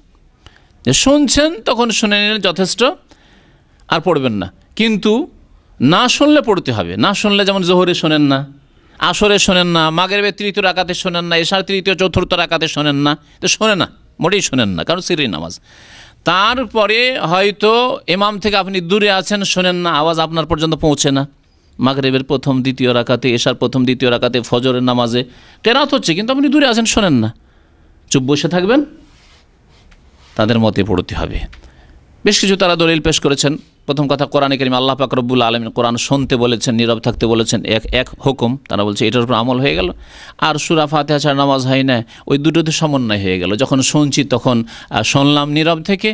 যে শুনছেন তখন শুনে নিলেন যথেষ্ট, আর পড়বেন না। কিন্তু না শুনলে পড়তে হবে। না শুনলে যেমন জোহরে শোনেন না, আসরে শোনেন না, মাগরিবের 3য় রাকাতে শোনেন না, এশার 3য় 4র্থ রাকাতে শোনেন না, তো শোনে না, মোটেই শোনেন না, কারণ সিররি নামাজ। তারপরে হয়তো ইমাম থেকে আপনি দূরে আছেন, শোনেন না, আওয়াজ আপনার পর্যন্ত পৌঁছে না। মাগরিবের 1ম 2য় রাকাতে, এশার 1ম 2য় রাকাতে, ফজরের নামাজে কেরাত হচ্ছে, কিন্তু আপনি দূরে আছেন, শোনেন না, চুপ বসে থাকবেন, তাদের মতে পড়তে হবে। বেশ কিছু তারা দলিল পেশ করেছেন। প্রথম কথা, কোরআনে কারীমে আল্লাহ পাক রব্বুল আলামিন কোরআন শুনতে বলেছেন, নীরব থাকতে বলেছেন, এক হুকুম। তারা বলছে এটার উপর আমল হয়ে গেল। আর সূরা ফাতিহা ছাড়া নামাজ হয় না, ওই দুটোতে সমন্বয় হয়ে গেল। যখন শুনছি তখন শুনলাম নীরব থেকে,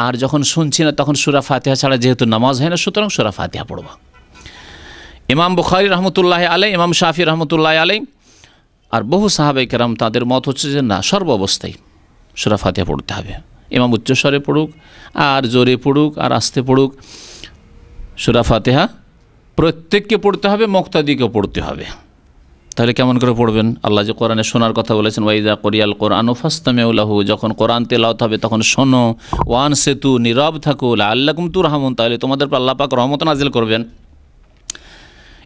আর যখন শুনছি না তখন সূরা ফাতিহা ছাড়া যেহেতু নামাজ হয় না, সুতরাং সূরা ফাতিহা পড়ব। ইমাম বুখারী রহমতুল্লাহ আলাইহি, ইমাম শাফি রহমতুল্লাহ আলাইহি আর বহু সাহাবায়ে কেরাম তাদের মত হচ্ছে যে না, সর্ব অবস্থায় সূরা ফাতিহা পড়তে হবে। ইমাম উচ্চস্বরে পড়ুক আর জোরে পড়ুক আর আস্তে পড়ুক, সূরা ফাতিহা প্রত্যেককে পড়তে হবে, মুক্তাদিকে পড়তে হবে। তাহলে কেমন করে পড়বেন? আল্লাহ যে কোরআনে শোনার কথা বলেছেন, ওয়াইজা করিয়াল কোরআনু ফাসতামিউ লাহু, যখন কোরআন তেলাওয়াত হবে তখন শোনো, ওয়ানসিতু, নীরব থাকো, লাআল্লাকুম তুরহামুন, তাহলে তোমাদের উপর আল্লাহ পাক রহমত নাজিল করবেন।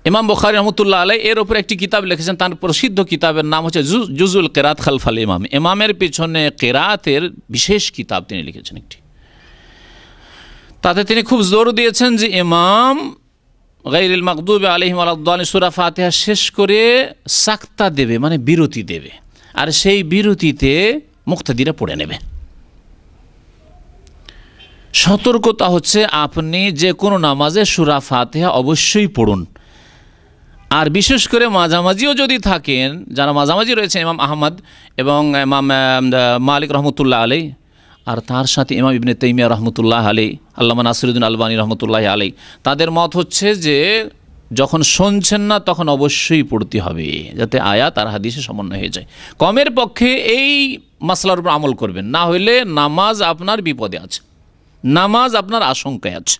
ইমাম বুখারী রহমতুল্লাহ আলাইহি এর উপর একটি কিতাব লিখেছেন, তার প্রসিদ্ধ কিতাবের নাম হচ্ছে জুজুল কিরাত খালফাল ইমাম। ইমামের পিছনে কিরাতের বিশেষ কিতাব তিনি লিখেছেন একটি। তাতে তিনি খুব জোর দিয়েছেন যে ইমাম গায়রিল মাগদুবি আলাইহিম ওয়ালাদ-দাল্লিন সূরা ফাতিহা শেষ করে সাক্তা দেবে, মানে বিরতি দেবে, আর সেই বিরতিতে মুক্তাদিরা পড়ে নেবে। সতর্কতা হচ্ছে আপনি যে কোনো নামাজে সূরা ফাতিহা অবশ্যই পড়ুন, আর বিশেষ করে মাঝামাঝিও যদি থাকেন, যারা মাঝামাঝি রয়েছেন ইমাম আহমদ এবং ইমাম মালিক রহমতুল্লাহ আলাইহি, আর তার সাথে ইমাম ইবনে তাইমিয়া রহমতুল্লাহ আলাইহি, আল্লামা নাসিরুদ্দিন আলবানী রহমতুল্লাহ আলাইহি, তাদের মত হচ্ছে যে যখন শুনছেন না তখন অবশ্যই পড়তে হবে, যাতে আয়াত আর হাদিসে সমন্বয় হয়ে যায়। কমের পক্ষে এই মাসলার উপর আমল করবেন, না হইলে নামাজ আপনার বিপদে আছে, নামাজ আপনার আশঙ্কায় আছে।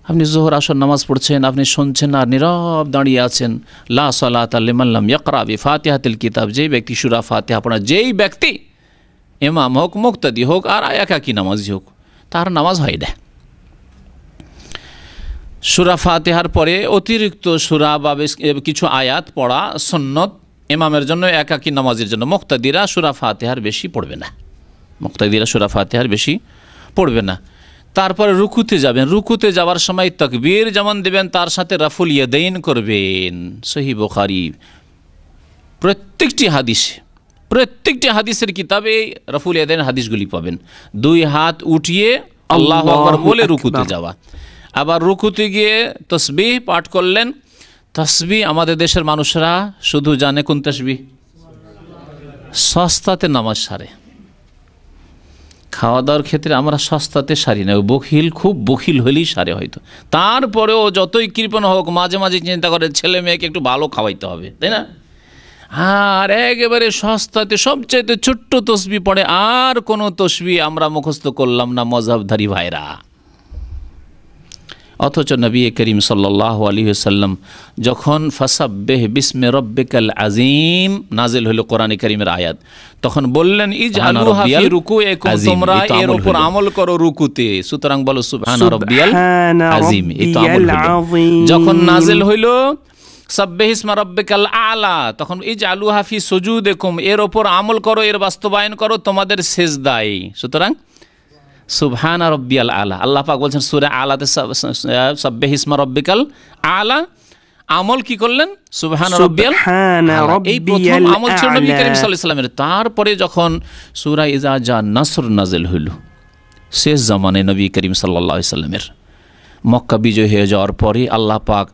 আপনি জোহর আসর নামাজ পড়ছেন, আপনি শুনছেন আর নীরব দাঁড়িয়ে আছেন। লা সালাতা লিমান লাম ইয়াকরা বিফাতিহাতিল কিতাব, যেই ব্যক্তি সূরা ফাতিহা পড়ে, যেই ব্যক্তি ইমাম হোক, মুক্তাদি হোক আর একাকী নামাজি হোক, তার নামাজ হয় না। সূরা ফাতিহার পরে অতিরিক্ত সূরা বা কিছু আয়াত পড়া সুন্নত ইমামের জন্য, একাকী নামাজের জন্য। মুক্তাদিরা সূরা ফাতিহার বেশি পড়বে না, মুক্তাদিরা সূরা ফাতিহার বেশি পড়বে না। তারপরে রুকুতে যাবেন, রুকুতে যাওয়ার সময় তাকবীর যেমন দেবেন তার সাথে রাফুল ইয়াদাইন করবেন। সহিহ বুখারী প্রত্যেকটি হাদিসের কিতাবে রাফুল ইয়াদাইন হাদিসগুলি পাবেন। 2 হাত উঠিয়ে আল্লাহু আকবার বলে রুকুতে যাওয়া, আবার রুকুতে গিয়ে তাসবিহ পাঠ করলেন। তাসবিহ আমাদের দেশের মানুষরা শুধু জানে কোন তাসবিহ? সস্তাতে নামাজ সারে। খাওয়া দাওয়ার ক্ষেত্রে আমরা সস্তাতে সারি না, বখিল, খুব বখিল হলেই সারে হয়তো। তারপরেও যতই কৃপণ হোক মাঝে মাঝে চিন্তা করে ছেলে মেয়েকে একটু ভালো খাওয়াইতে হবে, তাই না? আর একেবারে সস্তাতে সবচাইতে ছোট্ট তসবিহ পড়ে, আর কোনো তসবিহ আমরা মুখস্থ করলাম না মযহাবধারী ভাইরা। অথচ নবী করিম সাল্লাল্লাহু আলাইহি ওয়াসাল্লাম যখন ফাসাব্বিহ বিসমি রাব্বিকাল আযীম নাজিল হলো কোরআনে কারীমের আয়াত, তখন বললেন ইজআলুহা ফি রুকুইকুম, তোমরা এর উপর আমল করো রুকুতে। সুতরাং বলো সুবহানা রাব্বিয়াল আযীম, এই তো আমল হলো। যখন নাজিল হইল সাব্বিহ ইসমা রাব্বিকাল আলা, তখন ইজআলুহা ফি সুজুদিকুম, এর উপর আমল করো, এর বাস্তবায়ন করো তোমাদের সিজদায়। সুতরাং সুবহানা রাব্বিয়াল আলা, আল্লাহ পাক বলছেন সূরা আলাতে সাব্বিহ ইসমা রাব্বিকাল আলা, আমল কি করলেন? সুবহানা রাব্বিয়াল আলা। এই প্রথম আমল ছিল নবী করিম সাল্লাল্লাহু আলাইহি ওয়াসাল্লামের। তারপরে যখন সূরা ইজা জা নাসর নাজিল হইল, শেষ জামানায় নবী করিম সাল্লাল্লাহু আলাইহি ওয়াসাল্লামের মক্কা বিজয় হয়ে যাওয়ার পরে আল্লাহ পাক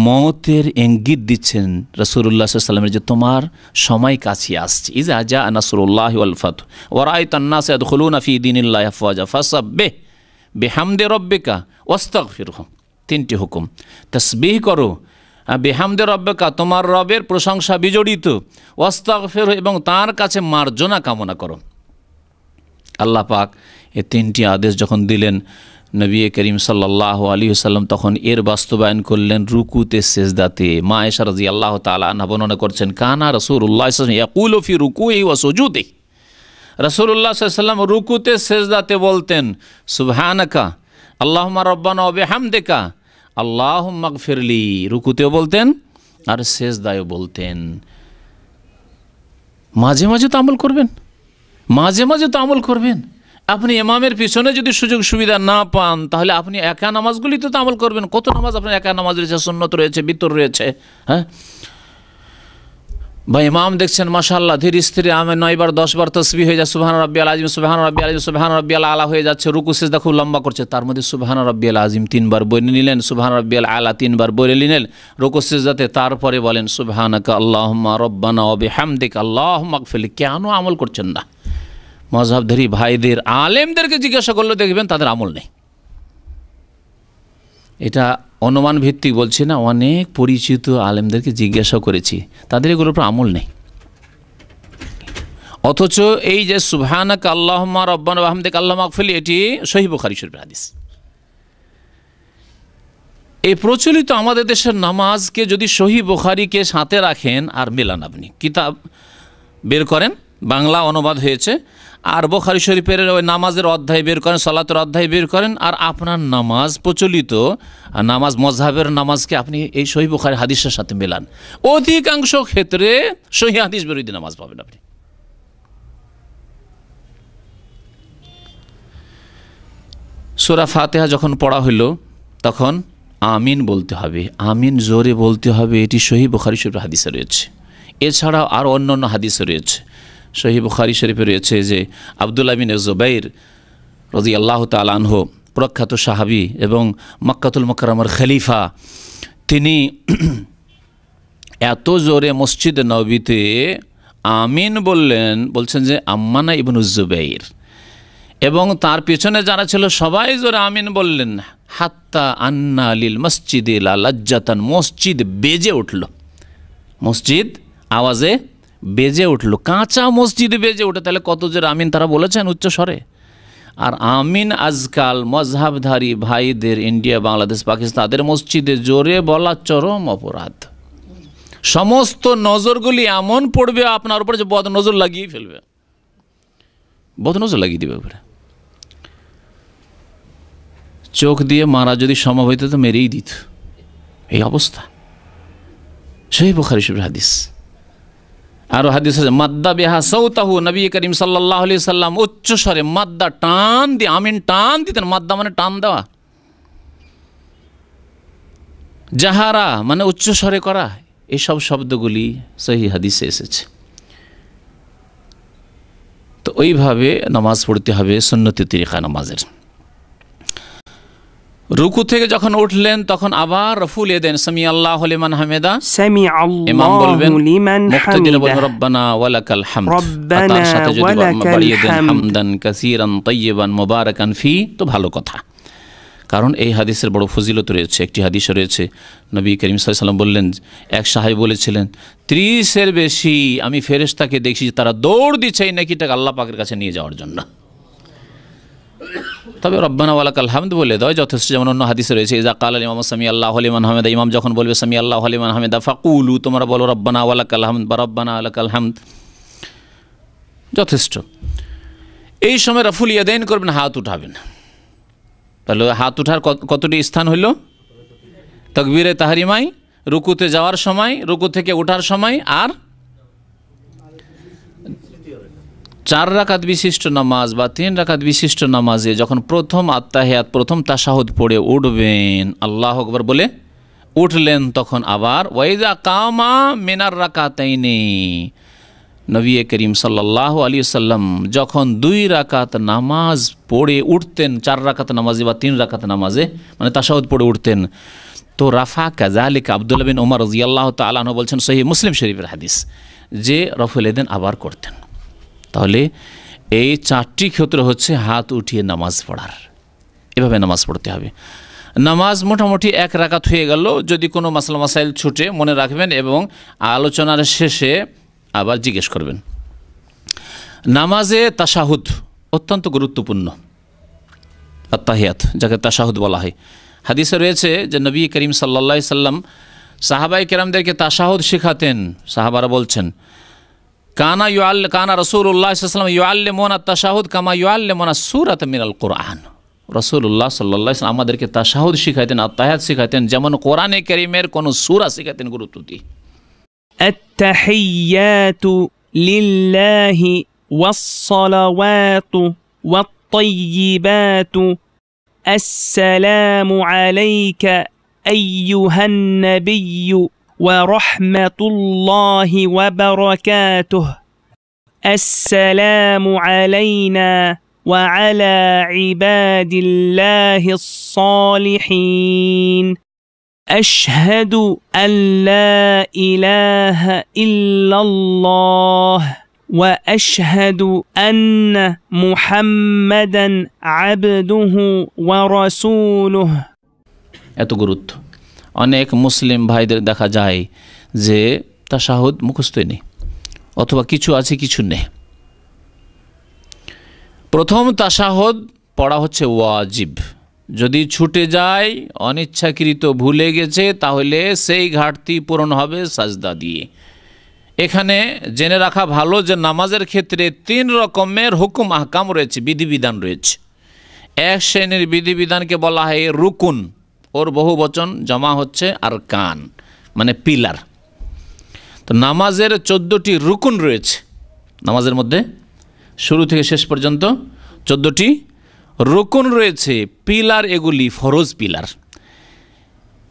মওতের ইঙ্গিত দিচ্ছেন রাসূলুল্লাহ সাল্লাল্লাহু আলাইহি ওয়াসাল্লামের, যে তোমার সময় কাছে আসছে। ইজা জা নাসরুল্লাহি ওয়াল ফাতহু ওয়া রাআইতান নাস ইয়াদখুলুনা ফি দীনিল্লাহি আফওয়াজা ফাসাব্বিহ বিহামদি রাব্বিকা ওয়াস্তাগফিরহু। তিনটি হুকুম, তাসবিহ করো, বিহামদি রাব্বিকা তোমার রবের প্রশংসা বিজড়িত, ওয়াস্তাগফিরহু এবং তার কাছে মার্জনা কামনা করো। আল্লাহ পাক এই তিনটি আদেশ যখন দিলেন, নবী করিম সাল্লাল্লাহু আলাইহি ওয়াসাল্লাম তখন এর বাস্তবায়ন করলেন রুকুতে সেজদাতে। মা আয়েশা রাদিয়াল্লাহু তাআলা আনহা বর্ণনা করছেন, কানা রাসূলুল্লাহ সাল্লাল্লাহু আলাইহি ওয়াসাল্লাম ইয়াকুলু ফি রুকুইহি ওয়া সুজুদিহি, রাসূলুল্লাহ সাল্লাল্লাহু আলাইহি ওয়াসাল্লাম রুকুতে সেজদাতে বলতেন সুবহানাকা আল্লাহুম্মা রাব্বানা ওয়া বিহামদিকা আল্লাহুম্মা গফিরলি, রুকুতেও বলতেন আর সেজদায়ও বলতেন। মাঝে মাঝে তো আমল করবেন, মাঝে মাঝে তো আমল করবেন। আপনি ইমামের পিছনে যদি সুযোগ সুবিধা না পান, তাহলে আপনি একা নামাজগুলিতে তো আমল করবেন। কত নামাজ আপনার একা নামাজ রয়েছে, সুন্নত রয়েছে, বিতর রয়েছে, হ্যাঁ। বা ইমাম দেখছেন মাশাআল্লাহ ধীর স্থিরে আমি 9 বার 10 বার তাসবিহ হয়ে যায়, সুবহান রাব্বিয়াল আযীম, সুবহান রাব্বিয়াল আযীম, সুবহান রাব্বিয়াল আলা হয়ে যাচ্ছে, রুকু সিজদা খুব লম্বা করছে, তার মধ্যে সুবহান রাব্বিয়াল আযীম 3 বার বলে নিলেন, সুবহান রাব্বিয়াল আলা 3 বার বলে নিলেন রুকু সিজদাতে, তারপরে বলেন সুবহানাকা আল্লাহুম্মা রাব্বানা ওয়া বিহামদিকা আল্লাহুম্মা গফিরলি। কেন আমল করছেন না? মযহাবধারী ভাইদের, আলেমদেরকে জিজ্ঞাসা করলে দেখবেন তাদের আমল নেই। এটা অনুমান ভিত্তিক বলছি না, অনেক পরিচিত আলেমদেরকে জিজ্ঞাসা করেছি, তাদের এগুলোর উপর আমল নেই। অথচ এই যে সুবহানাকা আল্লাহুম্মা রাব্বানা ওয়া বিহামদিকা আল্লাহুম্মা গফিরলি, এটি সহিহ বুখারী শরীফের হাদিস। এই প্রচলিত আমাদের দেশের নামাজকে যদি সহিহ বুখারীকে সাথে রাখেন আর মেলান, আপনি কিতাব বের করেন, বাংলা অনুবাদ হয়েছে, আর বুখারী শরীফের ওই নামাজের অধ্যায় বের করেন, সালাতের অধ্যায় বের করেন, আর আপনার নামাজ প্রচলিত নামাজ মযহাবের নামাজকে আপনি এই সহিহ বুখারী হাদিসের সাথে মেলান, অধিকাংশ ক্ষেত্রে সহিহ হাদিস বিরোধী নামাজ পাবেন আপনি। সূরা ফাতিহা যখন পড়া হইল তখন আমিন বলতে হবে, আমিন জোরে বলতে হবে, এটি সহিহ বুখারী শরীফের হাদিসে রয়েছে। এছাড়াও আরও অন্যান্য হাদিসে রয়েছে। সহিহ বুখারী শরীফে রয়েছে যে আব্দুল্লাহ বিন জুবাইর রাদিয়াল্লাহু তাআলা আনহু, প্রখ্যাত সাহাবী এবং মক্কাতুল মুকাররমার খলিফা, তিনি এত জোরে মসজিদ নববীতে আমিন বলছেন যে আম্মানা ইবনু জুবাইর এবং তার পিছনে যারা ছিল সবাই জোরে আমিন বললেন, হাত্তা আন্না লিল মসজিদে লা লাজ্জাতান, মসজিদ বেজে উঠল, মসজিদ আওয়াজে বেজে উঠল, কাঁচা মসজিদে বেজে উঠে, তাহলে কত জোরে আমিন তারা বলেছেন উচ্চ স্বরে। আর আমিন আজকাল মযহাবধারী ভাইদের ইন্ডিয়া, বাংলাদেশ, পাকিস্তান, তাদের মসজিদে জোরে বলা চরম অপরাধ। সমস্ত নজরগুলি এমন পড়বে আপনার উপরে যে বদ নজর লাগিয়ে ফেলবে, বদ নজর লাগিয়ে দেবে উপরে। চোখ দিয়ে মারা যদি সম্ভব হইতো তো মেরেই দিত, এই অবস্থা। সহিহ বুখারী শরীফের হাদিস। আরো হাদিস আছে মাদ্দা বিহা সাউতাহু, নবী করিম সাল্লাল্লাহু আলাইহি সাল্লাম উচ্চ স্বরে মাদ্দা টান দিয়ে আমিন টান দিতেন। মাদ্দা মানে টান দেওয়া, জাহারা মানে উচ্চ স্বরে করা, এইসব শব্দগুলি সহিহ হাদিসে এসেছে। তো ওইভাবে নামাজ পড়তে হবে সুন্নতি তরিকা নামাজের। রুকু থেকে যখন উঠলেন তখন আবার রফুল দেন সামি আল্লাহু লিমান হামিদা, ইমাম বলবেন মুক্তাদির বলেন রব্বানা ওয়ালাকাল হামদ, তার সাথে যদি বাড়িয়ে দেন হামদান কাসীরান তাইয়িবান মুবারাকান ফি, তো ভালো কথা। কারণ এই হাদিসের বড় ফজিলত রয়েছে। একটি হাদিস রয়েছে নবী করিম সাল্লাল্লাহু আলাইহি ওয়াসাল্লাম বললেন, এক সাহাবী বলেছিলেন 30-এর বেশি আমি ফেরেশতাকে দেখি তারা দৌড় দিচ্ছে এই নেকিটাকে আল্লাহ পাকের কাছে নিয়ে যাওয়ার জন্য। তবে রব্বানা ওয়ালাকাল হামদ বলে দেওয়া যথেষ্ট। যেমন অন্য হাদিসে রয়েছে, ইজা কাল ইমাম সামি আল্লাহু লিমান হামিদা, ইমাম যখন বলবে সামি আল্লাহু লিমান হামিদা ফাকুলু, তোমরা বলো রব্বানা ওয়ালাকাল হামদ বা রব্বানা ওয়ালাকাল হামদ, যথেষ্ট। এই সময় রাফুল ইয়াদাইন করবেন, হাত উঠাবেন। তাহলে হাত উঠার কতটি স্থান হইল? তাকবীরে তাহরিমায়, রুকুতে যাওয়ার সময়, রুকু থেকে ওঠার সময়, আর 4 রাকাত বিশিষ্ট নামাজ বা 3 রাকাত বিশিষ্ট নামাজে যখন প্রথম আত্তাহিয়াত, প্রথম তাশাহুদ পড়ে উঠবেন, আল্লাহু আকবার বলে উঠলেন, তখন আবার ওয়াইজা কামা মিনার রাকাতাইনি, নবী করিম সাল্লাল্লাহু আলাইহি ওয়াসাল্লাম যখন 2 রাকাত নামাজ পড়ে উঠতেন, 4 রাকাত নামাজে বা 3 রাকাত নামাজে, মানে তাশাহুদ পড়ে উঠতেন, তো রাফা কাযালিকা আব্দুল্লাহ বিন ওমর রাদিয়াল্লাহু তাআলা আনহু বলছেন, সহিহ মুসলিম শরীফের হাদিস, যে রফুল ইয়াদাইন আবার করতেন। তাহলে এই 4টি ক্ষেত্র হচ্ছে হাত উঠিয়ে নামাজ পড়ার, এভাবে নামাজ পড়তে হবে। নামাজ মোটামুটি 1 রাকাত হয়ে গেল। যদি কোনো মাসলা মাসাইল ছুটে মনে রাখবেন এবং আলোচনার শেষে আবার জিজ্ঞেস করবেন। নামাজে তাশাহুদ অত্যন্ত গুরুত্বপূর্ণ, আত্তাহিয়াত যাকে তাশাহুদ বলা হয়। হাদিসে রয়েছে যে নবী করিম সাল্লাল্লাহু আলাইহি সাল্লাম সাহাবায়ে কেরামদেরকে তাশাহুদ শেখাতেন। সাহাবারা বলছেন, কানা রাসূলুল্লাহ সাল্লাল্লাহু আলাইহি ওয়াসাল্লাম ইউআল্লিমুনা তাশাহুদ কামা ইউআল্লিমুনা সূরাতা মিনাল কুরআন। রাসূলুল্লাহ সাল্লাল্লাহু আলাইহি ওয়াসাল্লাম আমাদেরকে তাশাহুদ শিখাতেন, আত্তাহিয়াত শিখাতেন, যেমন কোরআনে কারীমের কোন সূরা শিখাতেন গুরুত্ব দিয়ে। আত-তাহিয়াতু লিল্লাহি ওয়াস-সালাওয়াতু ওয়াত-তাইয়্যিবাতু আসসালামু আলাইকা আইয়ুহান নাবিয়্যু ওয়া রাহমাতুল্লাহি ওয়া বারাকাতুহু আসসালামু আলাইনা ওয়া আলা ইবাদিল্লাহিস সালিহিন আশহাদু আল্লা ইলাহা ইল্লাল্লাহ ওয়া আশহাদু আন্না মুহাম্মাদান আবদুহু ওয়া রাসূলুহু। এত গুরুত্ব। অনেক মুসলিম ভাইদের দেখা যায় যে তাশাহুদ মুখস্থই নেই, অথবা কিছু আছে কিছু নেই। প্রথম তাশাহুদ পড়া হচ্ছে ওয়াজিব। যদি ছুটে যায়, অনিচ্ছাকৃত ভুলে গেছে, তাহলে সেই ঘাটতি পূরণ হবে সাজদা দিয়ে। এখানে জেনে রাখা ভালো যে নামাজের ক্ষেত্রে 3 রকমের হুকুম আহকাম রয়েছে, বিধিবিধান রয়েছে। এক শ্রেণীর বিধিবিধানকে বলা হয় রুকুন, ওর বহু বচন জমা হচ্ছে আরকান, মানে পিলার। তো নামাজের 14টি রুকুন রয়েছে। নামাজের মধ্যে শুরু থেকে শেষ পর্যন্ত 14টি রুকুন রয়েছে, পিলার, এগুলি ফরজ পিলার।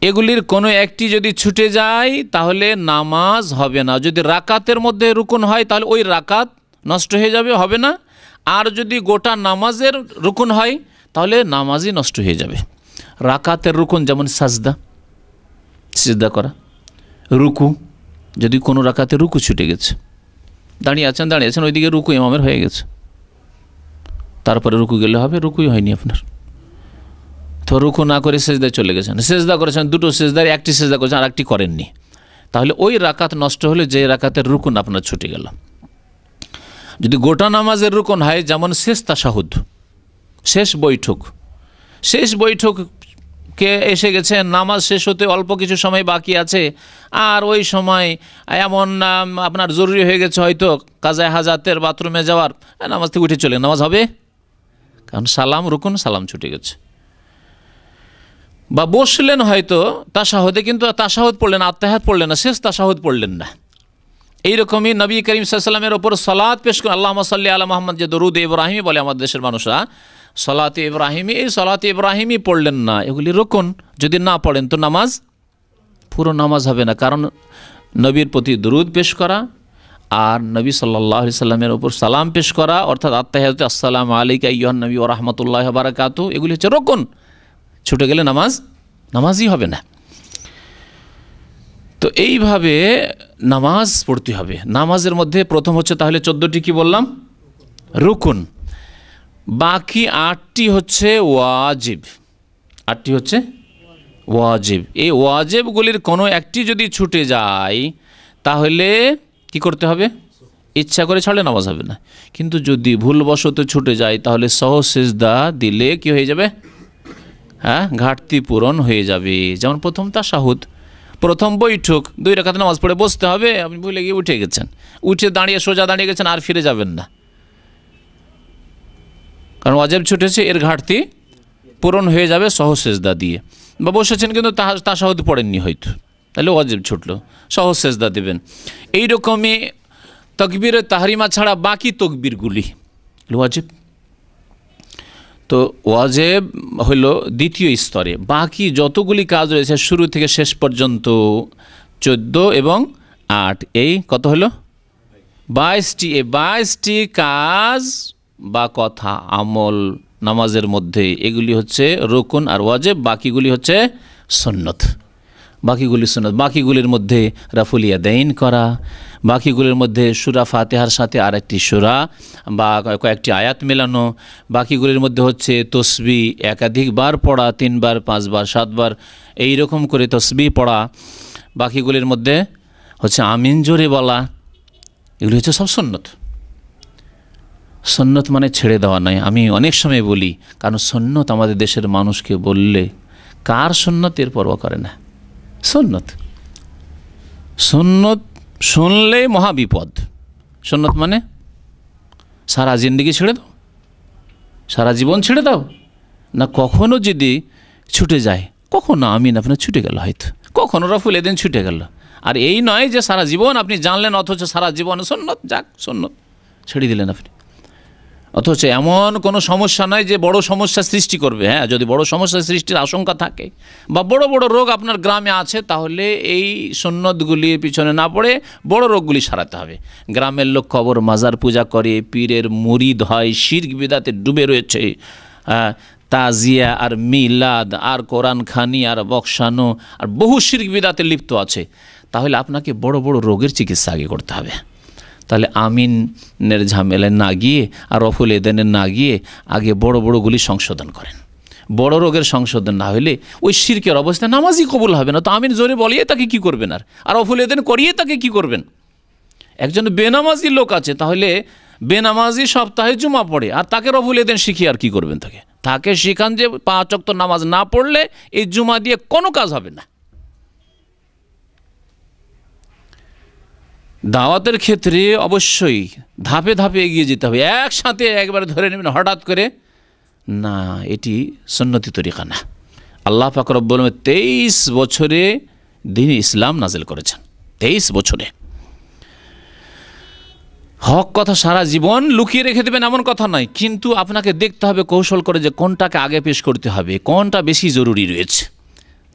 এগুলির কোনো একটি যদি ছুটে যায় তাহলে নামাজ হবে না। যদি রাকাতের মধ্যে রুকুন হয় তাহলে ওই রাকাত নষ্ট হয়ে যাবে, হবে না। আর যদি গোটা নামাজের রুকুন হয় তাহলে নামাজই নষ্ট হয়ে যাবে। রাকাতের রুকুন যেমন সাজদা, সিজদা করা, রুকু, যদি কোনো রাকাতে রুকু ছুটে গেছে, দাঁড়িয়ে আছেন ওইদিকে রুকু ইমামের হয়ে গেছে, তারপরে রুকু গেলে হবে, রুকুই হয়নি আপনার, তো রুকু না করে সেজদায় চলে গেছেন, সেজদা করেছেন, 2টো সেজদার একটি সেজদা করেছেন আর একটি করেননি, তাহলে ওই রাকাত নষ্ট হলে যে রাকাতের রুকুন আপনার ছুটে গেল। যদি গোটা নামাজের রুকুন হয়, যেমন শেষ তাশাহুদ, শেষ বৈঠকে এসে গেছে, নামাজ শেষ হতে অল্প কিছু সময় বাকি আছে, আর ওই সময় এমন আপনার জরুরি হয়ে গেছে হয়তো কাজায়ে হাজাতের বাথরুমে যাওয়ার, নামাজ থেকে উঠে চলে, নামাজ হবে? কারণ সালাম রুকুন, সালাম ছুটে গেছে। বা বসলেন হয়তো তাশাহুদে, কিন্তু তাশাহুদ পড়লেন, আত্তাহিয়াত পড়লেন না, শেষ তাশাহুদ পড়লেন না। এইরকমই নবী করিম সাল্লাল্লাহু আলাইহি ওয়াসাল্লামের ওপর সালাত পেশ করে, আল্লাহুম্মা সাল্লি আলা মুহাম্মদ, যে দরুদ ইব্রাহিমি বলে আমাদের দেশের মানুষরা, সালাতে ইব্রাহিমি, এই সালাতে ইব্রাহিমি পড়লেন না, এগুলি রুকুন। যদি না পড়েন তো নামাজ, পুরো নামাজ হবে না। কারণ নবীর প্রতি দরুদ পেশ করা আর নবী সাল্লাল্লাহু আলাইহি সাল্লামের ওপর সালাম পেশ করা, অর্থাৎ আত্তাহিয়াতু আসসালামু আলাইকা আইয়ুহান নবী ওয়া রাহমাতুল্লাহি ওয়া বারাকাতুহু, এগুলি হচ্ছে রুকুন। ছুটে গেলে নামাজই হবে না। তো এইভাবে নামাজ পড়তে হবে। নামাজের মধ্যে প্রথম হচ্ছে তাহলে 14টি কি বললাম? রুকুন। বাকি 8টি হচ্ছে ওয়াজিব। 8টি হচ্ছে ওয়াজিব। এই ওয়াজিবগুলির কোনো একটি যদি ছুটে যায় তাহলে কি করতে হবে? ইচ্ছা করে ছাড়লে নামাজ হবে না। কিন্তু যদি ভুলবশত ছুটে যায় তাহলে সহজ সেজদা দিলে কি হয়ে যাবে? হ্যাঁ, ঘাটতি পূরণ হয়ে যাবে। যেমন প্রথম তাশাহুদ, প্রথম বৈঠক, 2 রাকাত নামাজ পড়ে বসতে হবে, আপনি ভুলে গিয়ে উঠে গেছেন, উঠে দাঁড়িয়ে সোজা দাঁড়িয়ে গেছেন, আর ফিরে যাবেন না, কারণ ওয়াজিব ছুটেছে, এর ঘাটতি পূরণ হয়ে যাবে সহজ সেজদা দিয়ে। বা বসেছেন কিন্তু তাশাহুদ পড়েননি হয়তো, তাহলে ওয়াজিব ছুটলো, সহজ সেজদা দেবেন। এইরকমই তাকবীরে তাহরিমা ছাড়া বাকি তকবীরগুলি ওয়াজিব। তো ওয়াজিব হলো দ্বিতীয় স্তরে। বাকি যতগুলি কাজ রয়েছে শুরু থেকে শেষ পর্যন্ত 14 এবং 8, এই কত হলো? 22টি। এই 22টি কাজ বা কথা আমল নামাজের মধ্যে, এগুলি হচ্ছে রুকুন আর ওয়াজিব, বাকিগুলি হচ্ছে সুন্নত। বাকিগুলি সুন্নত। বাকিগুলির মধ্যে রাফুল ইয়াদাইন করা, বাকিগুলির মধ্যে সূরা ফাতিহার সাথে আরেকটি সূরা বা কয়েকটি আয়াত মেলানো, বাকিগুলির মধ্যে হচ্ছে তসবিহ একাধিকবার পড়া, 3 বার 5 বার 7 বার এই রকম করে তসবিহ পড়া, বাকিগুলির মধ্যে হচ্ছে আমিন জোরে বলা, এগুলি হচ্ছে সব সুন্নত। সুন্নত মানে ছেড়ে দেওয়া নয়। আমি অনেক সময় বলি, কারণ সুন্নত আমাদের দেশের মানুষকে বললে কার সুন্নত এর পরোয়া করে না। সুন্নত সুন্নত শুনলে মহাবিপদ। সুন্নত মানে সারা জিন্দেগি ছেড়ে দাও, সারা জীবন ছেড়ে দাও না, কখনো যদি ছুটে যায়, কখনো আমিন আপনার ছুটে গেল, হয়তো কখনো রাফুল এদিন ছুটে গেল। আর এই নয় যে সারা জীবন আপনি জানলেন অথচ সারা জীবন সুন্নত, যাক সুন্নত ছেড়ে দিলেন আপনি, অথচ এমন কোনো সমস্যা নয় যে বড় সমস্যা সৃষ্টি করবে। হ্যাঁ, যদি বড় সমস্যা সৃষ্টির আশঙ্কা থাকে বা বড় বড় রোগ আপনার গ্রামে আছে, তাহলে এই সুন্নতগুলির পিছনে না পড়ে বড় রোগগুলি সারাতে হবে। গ্রামের লোক কবর মাজার পূজা করে, পীরের মুরিদ হয়, শিরক বিদআতে ডুবে রয়েছে, তাজিয়া আর মিলাদ আর কোরআন খানি আর বকশানো আর বহু শিরক বিদআতে লিপ্ত আছে, তাহলে আপনাকে বড় বড় রোগের চিকিৎসা আগে করতে হবে। তাহলে আমিনের ঝামেলায় না গিয়ে আর রফুল এদেনে না গিয়ে আগে বড় বড়গুলি সংশোধন করেন। বড় রোগের সংশোধন না হলে ওই শিরকের অবস্থায় নামাজই কবুল হবে না। তো আমিন জোরে বলিয়ে তাকে কি করবেন, আর রফুল এদেন করিয়ে তাকে কি করবেন? একজন বেনামাজি লোক আছে, তাহলে বেনামাজি সপ্তাহে জুমা পড়ে, আর তাকে রফুল এদেন শিখিয়ে আর কি করবেন? তাকে শিখান যে 5 ওয়াক্ত নামাজ না পড়লে এই জুমা দিয়ে কোনো কাজ হবে না। দাওয়াতের ক্ষেত্রে অবশ্যই ধাপে ধাপে এগিয়ে যেতে হবে, একসাথে একবারে ধরে নেবেন হঠাৎ করে না, এটি সুন্নতি তরিকা না। আল্লাহ পাক রব্বুল আলামিন 23 বছরে দ্বীন ইসলাম নাজিল করেছেন। 23 বছরে হক কথা সারা জীবন লুকিয়ে রেখে দেবেন এমন কথা নয়, কিন্তু আপনাকে দেখতে হবে কৌশল করে যে কোনটাকে আগে পেশ করতে হবে, কোনটা বেশি জরুরি রয়েছে।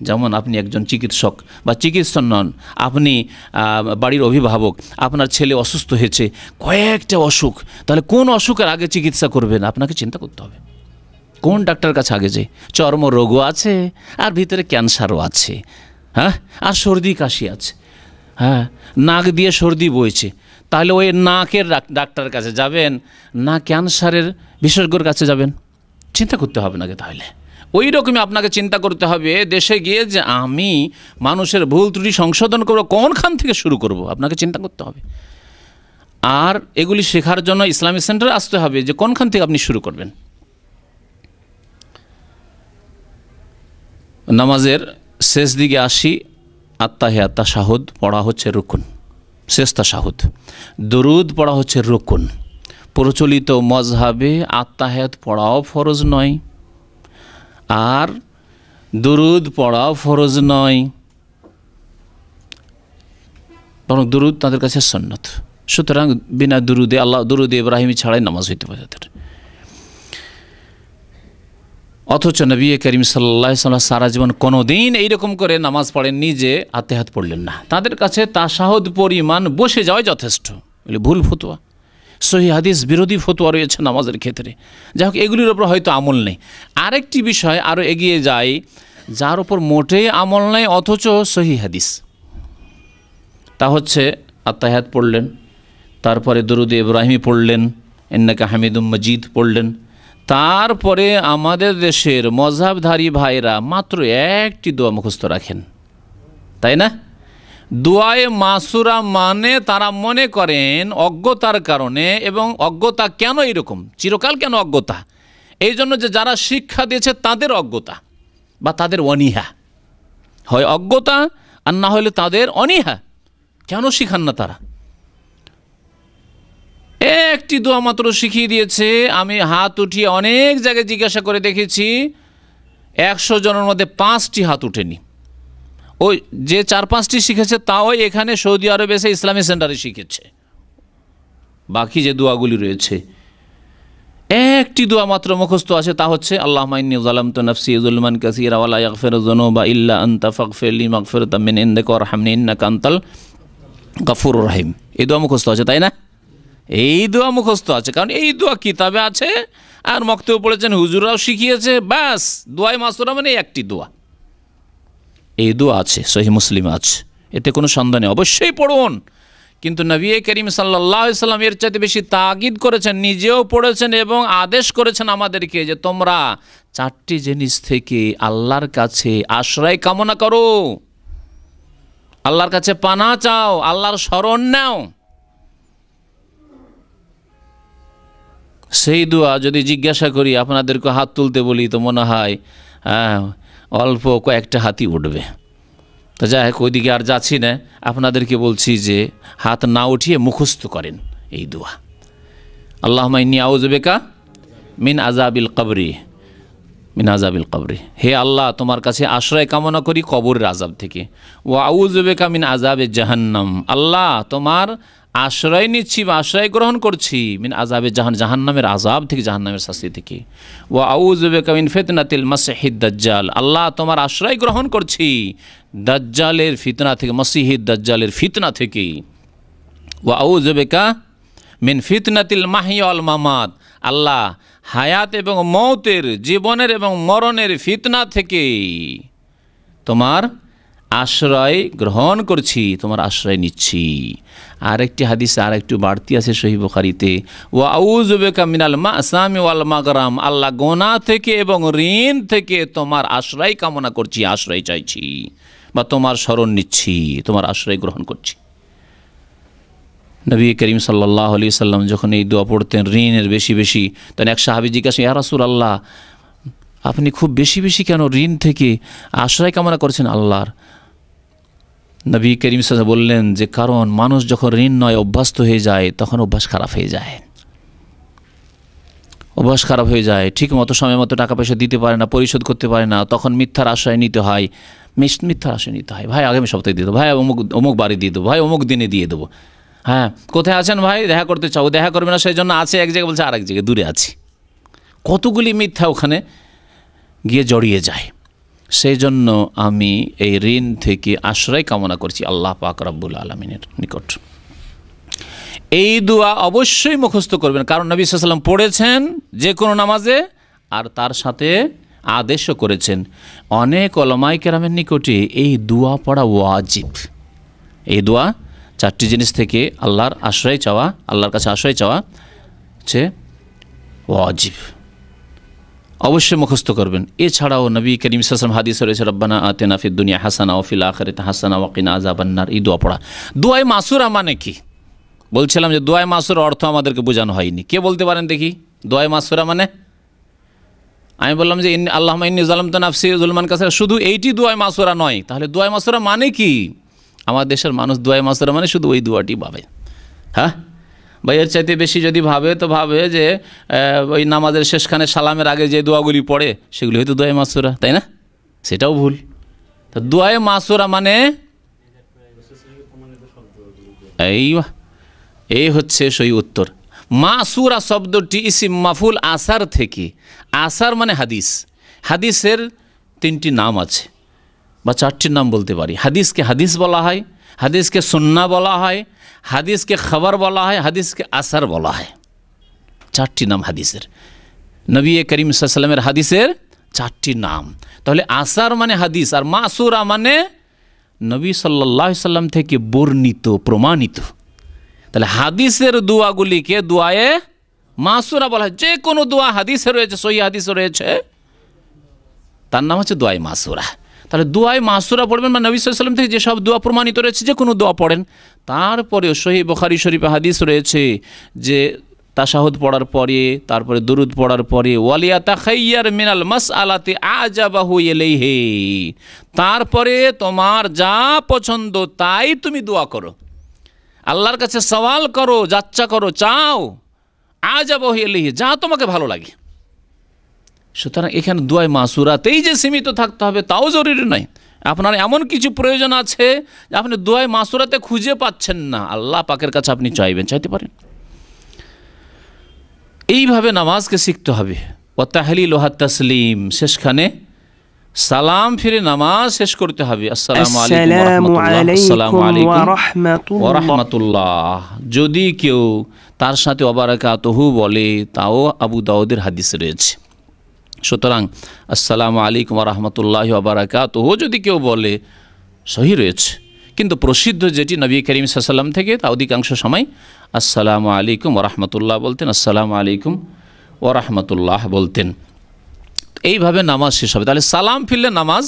যেমন আপনি একজন চিকিৎসক বা চিকিৎসক নন, আপনি বাড়ির অভিভাবক, আপনার ছেলে অসুস্থ হয়েছে, কয়েকটা অসুখ, তাহলে কোন অসুখের আগে চিকিৎসা করবেন আপনাকে চিন্তা করতে হবে। কোন ডাক্তারের কাছে আগে যাই? চর্মরোগও আছে আর ভিতরে ক্যান্সারও আছে, হ্যাঁ, আর সর্দি কাশি আছে, হ্যাঁ, নাক দিয়ে সর্দি বইছে, তাহলে ওই নাকের ডাক্তারের কাছে যাবেন না ক্যান্সারের বিশেষজ্ঞর কাছে যাবেন? চিন্তা করতে হবে নাকি? তাহলে ওই রকমই আপনাকে চিন্তা করতে হবে দেশে গিয়ে যে আমি মানুষের ভুল ত্রুটি সংশোধন করব, কোনখান থেকে শুরু করব আপনাকে চিন্তা করতে হবে। আর এগুলি শেখার জন্য ইসলামিক সেন্টারে আসতে হবে যে কোনখান থেকে আপনি শুরু করবেন। নামাজের শেষ দিকে আসি, আত্তাহিয়াত তাশাহুদ পড়া হচ্ছে রুকুন, শেষ তাশাহুদ। দরুদ পড়া হচ্ছে রুকুন। প্রচলিত মজহাবে আত্তাহিয়াত পড়াও ফরজ নয়, আর দুরুদ পড়াও ফরজ নয়, বরং দুরুদ তাদের কাছে সুন্নত। সুতরাং বিনা দুরুদে দুরুদে ইব্রাহিমী ছাড়াই নামাজ হইতে পারে তাদের। অথচ নবী করিম সাল্লাল্লাহু আলাইহি ওয়াসাল্লাম সারা জীবন কোনোদিন এইরকম করে নামাজ পড়েননি যে আত্তাহিয়াত পড়লেন না। তাদের কাছে তাশাহুদ পরিমাণ বসে যাওয়াই যথেষ্ট। ভুল ফতোয়া, সহিহ হাদিস বিরোধী ফতোয়া রয়েছে নামাজের ক্ষেত্রে। যাই হোক, এগুলির ওপর হয়তো আমল নেই। আরেকটি বিষয় আরও এগিয়ে যায়, যার ওপর মোটেই আমল নেই অথচ সহিহ হাদিস, তা হচ্ছে আত্তাহিয়াত পড়লেন, তারপরে দরুদে ইব্রাহিমী পড়লেন, ইন্নাকা হামিদুম মাজিদ পড়লেন, তারপরে আমাদের দেশের মযহাবধারী ভাইরা মাত্র একটি দোয়া মুখস্থ রাখেন, তাই না? দোয়ায়ে মাসুরা মানে তারা মনে করেন অজ্ঞতার কারণে, এবং অজ্ঞতা কেন এরকম, চিরকাল কেন অজ্ঞতা, এই জন্য যে যারা শিক্ষা দিয়েছে তাদের অজ্ঞতা বা তাদের অনীহা, হয় অজ্ঞতা আর না হলে তাদের অনীহা, কেন শিখান না তারা। একটি দোয়া মাত্র শিখিয়ে দিয়েছে, আমি হাত উঠিয়ে অনেক জায়গায় জিজ্ঞাসা করে দেখেছি, 100 জনের মধ্যে 5টি হাত উঠেনি। ওই যে 4-5টি শিখেছে তাও এখানে সৌদি আরবে এসে ইসলামী সেন্টারে শিখেছে। বাকি যে দোয়াগুলি রয়েছে, একটি দোয়া মাত্র মুখস্থ আছে, তা হচ্ছে আল্লাহুম্মা ইন্নী যালামতু নাফসি যুলমান কাসীরা ওয়া লা ইয়াগফিরুয যুনুবা ইল্লা আনতা ফাগফিরলি মাগফিরাতাম মিন ইনদিকা ওয়ারহামনি ইন্নাকা আনতাল গাফুরুর রহিম। এই দোয়া মুখস্থ আছে, তাই না? এই দোয়া মুখস্থ আছে, কারণ এই দোয়া কিতাবে আছে আর মক্তবে পড়েছেন, হুজুররাও শিখিয়েছে। ব্যাস, দোয়ায়ে মাসুরা মানে একটি দোয়া। এই দোয়া আছে, সহিহ মুসলিম আছে, এতে কোনো সন্দেহ নেই, অবশ্যই পড়ুন। কিন্তু নবী করিম সাল্লাল্লাহু আলাইহি সাল্লাম এর চাইতে বেশি তাকিদ করেছেন, নিজেও পড়েছেন এবং আদেশ করেছেন আমাদেরকে যে তোমরা 4টি জিনিস থেকে আল্লাহর কাছে আশ্রয় কামনা করো, আল্লাহর কাছে পানা চাও, আল্লাহর শরণ নাও। সেই দোয়া যদি জিজ্ঞাসা করি, আপনাদেরকে হাত তুলতে বলি, তো মনে হয় অল্প কয়েকটা হাতই উঠবে। তো যাই হোক, ওইদিকে আর যাচ্ছি না, আপনাদেরকে বলছি যে হাত না উঠিয়ে মুখস্থ করেন এই দোয়া। আল্লাহুম্মা ইন্নী আউযু বিকা মিন আযাবিল কবরি, মিন আযাবিল কবরি, হে আল্লাহ তোমার কাছে আশ্রয় কামনা করি কবরের আযাব থেকে। ওয়া আউযু বিকা মিন আযাবিজ জাহান্নাম, আল্লাহ তোমার আশ্রয় নিচ্ছি বা আশ্রয় গ্রহণ করছি মিন আযাবে জাহান্নামের আযাব থেকে, জাহান্নামের শাস্তি থেকে। ওয়া আউযু বিকা মিন ফিতনাতিল মাসিহিদ দাজ্জাল, আল্লাহ তোমার আশ্রয় গ্রহণ করছি দাজ্জালের ফিতনা থেকে, মাসিহিদ দাজ্জালের ফিতনা থেকে। ওয়া আউযু বিকা মিন ফিতনাতিল মাহইয়া ওয়াল মামাত, আল্লাহ হায়াত এবং মওতের, জীবনের এবং মরণের ফিতনা থেকে তোমার আশ্রয় গ্রহণ করছি, তোমার আশ্রয় নিচ্ছি। আরেকটি হাদিসে আর একটু বাড়তি আছে সহিহ বুখারীতে, ওয়া আউযু বিকা মিনাল মাসামি ওয়াল মাগরাম, আল্লাহ গুনাহ থেকে এবং ঋণ থেকে তোমার আশ্রয় কামনা করছি, আশ্রয় চাইছি বা তোমার শরণ নিচ্ছি, তোমার আশ্রয় গ্রহণ করছি। নবী করিম সাল্লাল্লাহু আলাইহি সাল্লাম যখন এই দোয়া পড়তেন ঋণের বেশি বেশি, তখন এক সাহাবী জিজ্ঞাসা, ইয়া রাসূলুল্লাহ আপনি খুব বেশি বেশি কেন ঋণ থেকে আশ্রয় কামনা করছেন আল্লাহর? নবী করিম সাল্লাল্লাহু আলাইহি ওয়াসাল্লাম বললেন যে কারণ মানুষ যখন ঋণ নয় অভ্যস্ত হয়ে যায়, তখন অভ্যাস খারাপ হয়ে যায়, অভ্যাস খারাপ হয়ে যায়, ঠিক মতো সময় মতো টাকা পয়সা দিতে পারে না, পরিশোধ করতে পারে না, তখন মিথ্যার আশ্রয় নিতে হয়, মিথ্যার আশ্রয় নিতে হয়। ভাই আগামী সপ্তাহে দিয়ে দেবো, ভাই অমুক বাড়ি দিয়ে দেবো, ভাই অমুক দিনে দিয়ে দেবো, হ্যাঁ কোথায় আছেন ভাই, দেখা করতে চাও, দেখা করবে না, সেই জন্য আছে এক জায়গায়, বলছে আরেক জায়গায় দূরে আছি। কতগুলি মিথ্যা ওখানে গিয়ে জড়িয়ে যায়। সেই জন্য আমি এই ঋণ থেকে আশ্রয় কামনা করছি আল্লাহ পাক রব্বুল আলামিনের নিকট। এই দোয়া অবশ্যই মুখস্থ করবেন, কারণ নবী সাল্লাল্লাহু আলাইহি ওয়াসাল্লাম পড়েছেন যে কোনো নামাজে, আর তার সাথে আদেশও করেছেন। অনেক উলামায়ে কেরামের নিকটে এই দোয়া পড়া ওয়াজিব। এই দোয়া 4টি জিনিস থেকে আল্লাহর আশ্রয় চাওয়া, আল্লাহর কাছে আশ্রয় চাওয়া হচ্ছে ওয়াজিব, অবশ্যই মুখস্থ করবেন। এছাড়াও নবী করিম সাল্লাল্লাহু আলাইহি ওয়াসাল্লাম হাদিসে রয়েছে রব্বানা আতিনা ফিদ দুনিয়া হাসানা ওয়া ফিল আখিরাতি হাসানা ওয়া কিনা আযাবান্নার। এই দোয়া পড়া। দোয়ায়ে মাসুরা মানে কি? বলছিলাম যে দোয়ায়ে মাসুরা অর্থ আমাদেরকে বোঝানো হয়নি। কে বলতে পারেন দেখি দোয়ায়ে মাসুরা মানে? আমি বললাম যে আল্লাহুম্মা ইন্নী যালামতু নাফসি যুলমান কাসীরা, শুধু এইটি দোয়ায়ে মাসুরা নয়। তাহলে দোয়ায়ে মাসুরা মানে কি? আমার দেশের মানুষ দোয়ায়ে মাসুরা মানে শুধু ওই দোয়াটি ভাবে। হ্যাঁ বা এর চাইতে বেশি যদি ভাবে তো ভাবে যে ওই নামাজের শেষখানে সালামের আগে যে দোয়াগুলি পড়ে সেগুলি হয়তো দোয়ায়ে মাসুরা, তাই না? সেটাও ভুল। তো দোয়ায়ে মাসুরা মানে এই হচ্ছে সেই উত্তর। মাসুরা শব্দটি ইসিম মাফুল আসার থেকে, আসার মানে হাদিস, হাদিসের 3টি নাম আছে বা 4টির নাম বলতে পারি। হাদিসকে হাদিস বলা হয়, হাদিসকে সুন্নাহ বলা হয়, হাদিসকে খবর বলা হয়, হাদিসকে আসার বলা হয়। 4টি নাম হাদিসের। নবী করিম সাল্লাল্লাহু আলাইহি ওয়াসাল্লামের হাদিসের 4টি নাম। তাহলে আসার মানে হাদিস, আর মাসুরা মানে নবী সাল্লাল্লাহু আলাইহি ওয়াসাল্লাম থেকে বর্ণিত, প্রমাণিত। তাহলে হাদিসের দোয়াগুলিকে দোয়ায়ে মাসুরা বলা হয়। যে কোনো দোয়া হাদিসে রয়েছে, সহিহ হাদিসে রয়েছে, তার নাম হচ্ছে দোয়ায়ে মাসুরা। তা তাহলে দোয়ায় মাসুরা পড়বেন, বা নবী সাল্লাল্লাহু আলাইহি ওয়াসাল্লাম থেকে যেসব দোয়া প্রমাণিত রয়েছে যে কোনো দোয়া পড়েন। তারপরেও সহিহ বুখারী শরীফে হাদিস রয়েছে যে তাশাহুদ পড়ার পরে, তারপরে দুরুদ পড়ার পরে ওয়ালিয়াতাখাইয়ার মিনাল মাসআলাতি আজাবাহু ইলাইহি, তারপরে তোমার যা পছন্দ তাই তুমি দোয়া করো, আল্লাহর কাছে সওয়াল করো, যাচ্ছা করো, চাও, আজাবাহু ইলাইহি, যা তোমাকে ভালো লাগে। সুতরাং এখানে দোয়ায় মাসুরাতেই যে সীমিত থাকতে হবে তাও জরুরি নয়। আপনার এমন কিছু প্রয়োজন আছে যে আপনি দোয়ায় মাসুরাতে খুঁজে পাচ্ছেন না, আল্লাহ পাকের কাছে আপনি চাইতে পারেন। এইভাবে নামাজকে শিখতে হবে। ওয়া তাহলিলুহা তাসলিম, শেষখানে সালাম ফিরে নামাজ শেষ করতে হবে। আসসালামু আলাইকুম ওয়া রাহমাতুল্লাহ। যদি কেউ তার সাথে ওয়া বারাকাতুহু বলে তাও আবু দাউদের হাদিসে রয়েছে। সুতরাং আসসালামু আলাইকুম ওয়া রাহমাতুল্লাহি ওয়া বারাকাতুহু যদি কেউ বলে সহি রয়েছে, কিন্তু প্রসিদ্ধ যেটি নবী করিম সাল্লাল্লাহু আলাইহি ওয়াসাল্লাম থেকে, তা অধিকাংশ সময় আসসালামু আলাইকুম ওয়া রাহমাতুল্লাহ বলতেন, আসসালামু আলাইকুম ওয়া রাহমাতুল্লাহ বলতেন। এইভাবে নামাজ শেষ হবে। তাহলে সালাম ফিরলে নামাজ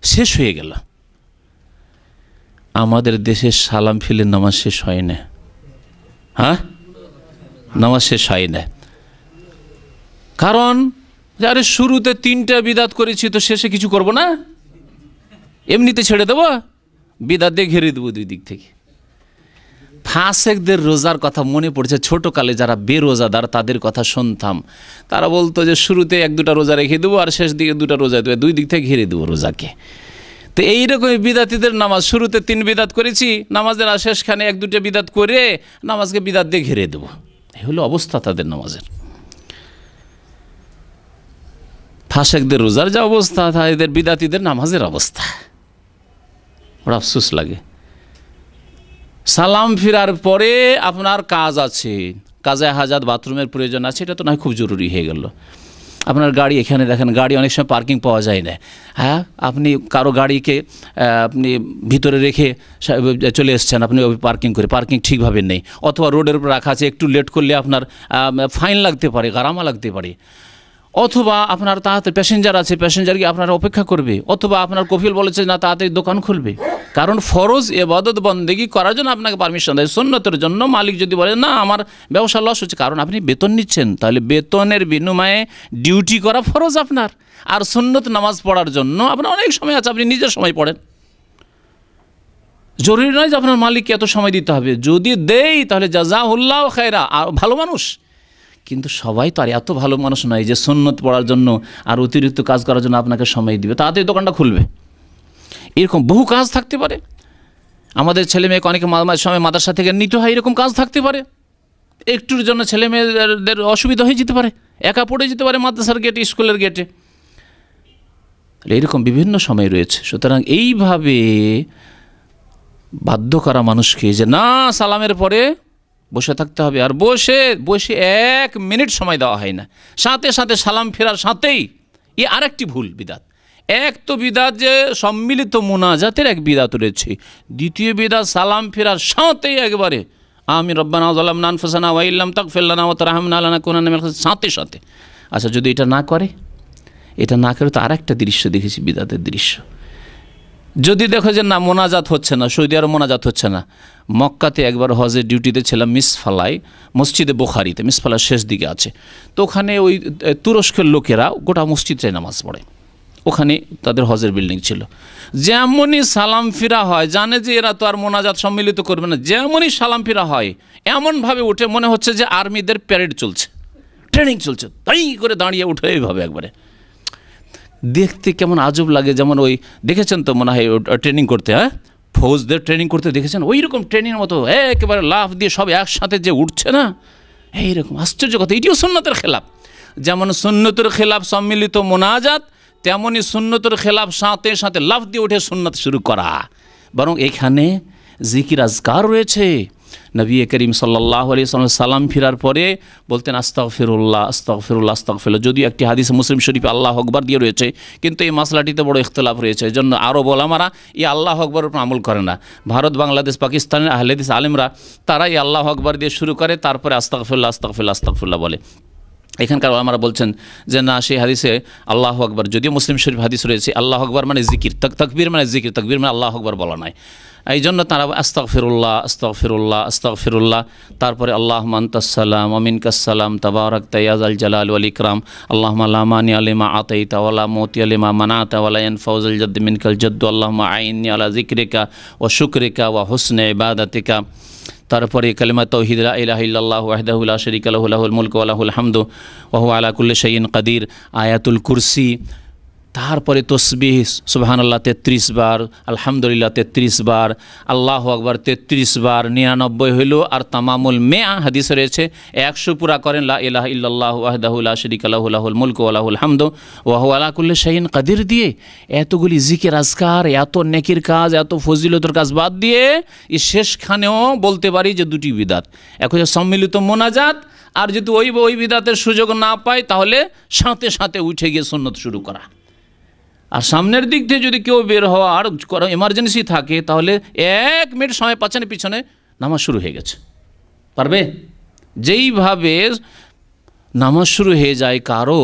শেষ হয়ে গেল। আমাদের দেশে সালাম ফিরলে নামাজ শেষ হয় না। হ্যাঁ, নামাজ শেষ হয় না। কারণ আরে শুরুতে 3টা বিদাত করেছি, তো শেষে কিছু করব না, এমনিতে ছেড়ে দেবো, বিদাত দিয়ে ঘিরে দেবো দুই দিক থেকে। ফাসেকদের রোজার কথা মনে পড়ছে, ছোটোকালে যারা বেরোজাদার তাদের কথা শুনতাম। তারা বলতো যে শুরুতে 1-2টা রোজা রেখে দেবো আর শেষ দিকে 2টা রোজা দেবো, দুই দিক থেকে ঘিরে দেবো রোজাকে। তো এইরকমই বিদাতিদের নামাজ, শুরুতে 3 বিদাত করেছি, নামাজের শেষখানে 1-2টা বিদাত করে নামাজকে বিদাত দিয়ে ঘিরে দেবো। এই হলো অবস্থা তাদের নামাজের। ফাসেকদের রোজার যা অবস্থা, এদের বিদাতিদের নামাজের অবস্থা, বড় আফসোস লাগে। সালাম ফিরার পরে আপনার কাজ আছে, কাজে হাজাত, বাথরুমের প্রয়োজন আছে, এটা তো নয় খুব জরুরি হয়ে গেল। আপনার গাড়ি, এখানে দেখেন গাড়ি অনেক সময় পার্কিং পাওয়া যায় না। হ্যাঁ, আপনি কারো গাড়িকে আপনি ভিতরে রেখে চলে এসছেন, আপনি পার্কিং করে, পার্কিং ঠিকভাবে নেই, অথবা রোডের উপর রাখা আছে, একটু লেট করলে আপনার ফাইন লাগতে পারে, গারামা লাগতে পারে, অথবা আপনার তাড়াতাড়ি প্যাসেঞ্জার আছে, প্যাসেঞ্জারকে আপনারা অপেক্ষা করবে, অথবা আপনার কফিল বলেছে না তাড়াতাড়ি দোকান খুলবে। কারণ ফরজ ইবাদত বন্দেগী করার জন্য আপনাকে পারমিশন দেয়। সুন্নতের জন্য মালিক যদি বলে না আমার ব্যবসা লস হচ্ছে, কারণ আপনি বেতন নিচ্ছেন, তাহলে বেতনের বিনিময়ে ডিউটি করা ফরজ আপনার। আর সুন্নত নামাজ পড়ার জন্য আপনার অনেক সময় আছে, আপনি নিজের সময় পড়েন, জরুরি নয় যে আপনার মালিককে এত সময় দিতে হবে। যদি দেই তাহলে জাযাহুল্লাহু খায়রা, আর ভালো মানুষ। কিন্তু সবাই তো আর এত ভালো মানুষ নয় যে সুন্নত পড়ার জন্য আর অতিরিক্ত কাজ করার জন্য আপনাকে সময় দিবে, তাড়াতাড়ি দোকানটা খুলবে। এরকম বহু কাজ থাকতে পারে। আমাদের ছেলে মেয়েকে অনেকে সময় মাদ্রাসা থেকে নিতে হয়, এরকম কাজ থাকতে পারে। একটুর জন্য ছেলে মেয়েদের অসুবিধা হয়ে যেতে পারে, একা পড়ে যেতে পারে মাদ্রাসার গেটে, স্কুলের গেটে। এরকম বিভিন্ন সময় রয়েছে। সুতরাং এইভাবে বাধ্য করা মানুষকে যে না সালামের পরে বসে থাকতে হবে, আর বসে 1 মিনিট সময় দেওয়া হয় না, সাথে সাথে সালাম ফেরার সাথেই, এ আরেকটি ভুল বিদাত। এক তো বিদাত যে সম্মিলিত মুনাজাতের এক বিদাত রয়েছে, দ্বিতীয় বিদাত সালাম ফেরার সাথেই একবারে আমিন রব্বানা যালামনা আনফুসানা ওয়া ইল্লাম তাগফির লানা ওয়া তারহামনা লানাকুনান্না মিনাল সাথে সাথে। আচ্ছা, যদি এটা না করে তো আরেকটা দৃশ্য দেখেছি, বিদাতের দৃশ্য। যদি দেখো যে না মোনাজাত হচ্ছে না, সৌদি আরব মোনাজাত হচ্ছে না। মক্কাতে একবার হজের ডিউটিতে ছিলাম, মিসফালায়, মসজিদে বুখারিতে, মিসফালার শেষ দিকে আছে। তো ওখানে ওই তুরস্কের লোকেরা গোটা মসজিদটাই নামাজ পড়ে, ওখানে তাদের হজের বিল্ডিং ছিল। যেমনই সালাম ফিরা হয়, জানে যে এরা তো আর মোনাজাত সম্মিলিত করবে না, যেমনই সালাম ফিরা হয় এমনভাবে উঠে মনে হচ্ছে যে আর্মিদের প্যারেড চলছে, ট্রেনিং চলছে, তাই করে দাঁড়িয়ে উঠে এইভাবে একবারে। দেখতে কেমন আজব লাগে। যেমন ওই দেখেছেন তো মনে হয় ট্রেনিং করতে, হ্যাঁ ফৌজদের ট্রেনিং করতে দেখেছেন, ওই রকম ট্রেনিংয়ের মতো একেবারে লাফ দিয়ে সব একসাথে যে উঠছে না, এইরকম আশ্চর্য কথা। এটিও সুন্নতের খেলাফ। যেমন সুন্নতের খেলাফ সম্মিলিত মোনাজাত, তেমনই সুন্নতের খেলাফ সাথে সাথে লাফ দিয়ে উঠে সুন্নত শুরু করা। বরং এখানে জিকির আজকার রয়েছে। নবী করিম সাল্লাল্লাহু আলাইহি ওয়াসাল্লাম সালাম ফিরার পরে বলতেন আস্তাগফিরুল্লাহ আস্তাগফিরুল্লাহ আস্তাগফিরুল্লাহ। যদিও একটি হাদিসে মুসলিম শরীফে আল্লাহু আকবার দিয়ে রয়েছে, কিন্তু এই মাসলাটিতে বড় ইখতিলাফ রয়েছে। এই জন্য আরব ওলামারা এই আল্লাহু আকবরের উপর আমল করে না। ভারত, বাংলাদেশ, পাকিস্তানের আহলে হাদিস আলেমরা তারা এই আল্লাহু আকবার দিয়ে শুরু করে, তারপরে আস্তাগফিরুল্লাহ আস্তাগফিরুল্লাহ আস্তাগফিরুল্লাহ বলে। এখানকার ওলামারা বলছেন যে না, সেই হাদিসে আল্লাহু আকবার, যদিও মুসলিম শরীফ হাদিস রয়েছে আল্লাহু আকবার মানে জিকির, তাকবীর মানে জিকির, তাকবীর মানে আল্লাহু আকবার বলা নাই। এই জন্য তারা আস্তাগফিরুল্লাহ আস্তাগফিরুল্লাহ আস্তাগফিরুল্লাহ, তারপরে আল্লাহুম্মা আনতাস সালাম ওয়া মিনকাস সালাম তাবারাকতা ইয়া যাল জালাল ওয়াল ইকরাম, আল্লাহুম্মা লা মানিয়া লিমা আতাইতা ওয়া লা মুতিয়া লিমা মানাতা ওয়া লা ইয়ানফাউ যাল জাদ্দি মিনকাল জাদ্দু, আল্লাহুম্মা আইন্নি আলা যিকরিকা ওয়া শুকরিকা ওয়া হুসনি ইবাদাতিকা। তারপরে কালিমা তাওহীদ লা ইলাহা ইল্লাল্লাহু ওয়াহদাহু লা শারীকা লাহু লাহুল মুলকু ওয়া লাহুল হামদু ওয়া হুয়া আলা কুল্লি শাইইন কাদির, আয়াতুল কুরসি, তারপরে তসবিহ সুবহানাল্লাহ 33 বার, আলহামদুলিল্লাহ 33 বার, আল্লাহু আকবার 33 বার, 99 হইল। আর তামামুল মেয়া হাদিস রয়েছে 100 পুরা করেন লা ইলাহা ইল্লাল্লাহু ওয়াহদাহু লা শারীকা লাহু লাহুল মুলকু ওয়া লাহুল হামদু ওয়া হুয়া আলা কুল্লি শাইইন কাদির দিয়ে এতগুলি জিকির আজকার, এত নেকির কাজ, এত ফজিলতের কাজ বাদ দিয়ে এই শেষখানেও বলতে পারি যে দুটি বিদাত, এক হচ্ছে সম্মিলিত মোনাজাত, আর যদি ওই বিদাতের সুযোগ না পায় তাহলে সাথে সাথে উঠে গিয়ে সুন্নত শুরু করা। আর সামনের দিক থেকে যদি কেউ বের হওয়ার এমার্জেন্সি থাকে তাহলে 1 মিনিট সময় পাচ্ছেন, পিছনে নামাজ শুরু হয়ে গেছে, পারবে। যেইভাবে নামাজ শুরু হয়ে যায়, কারো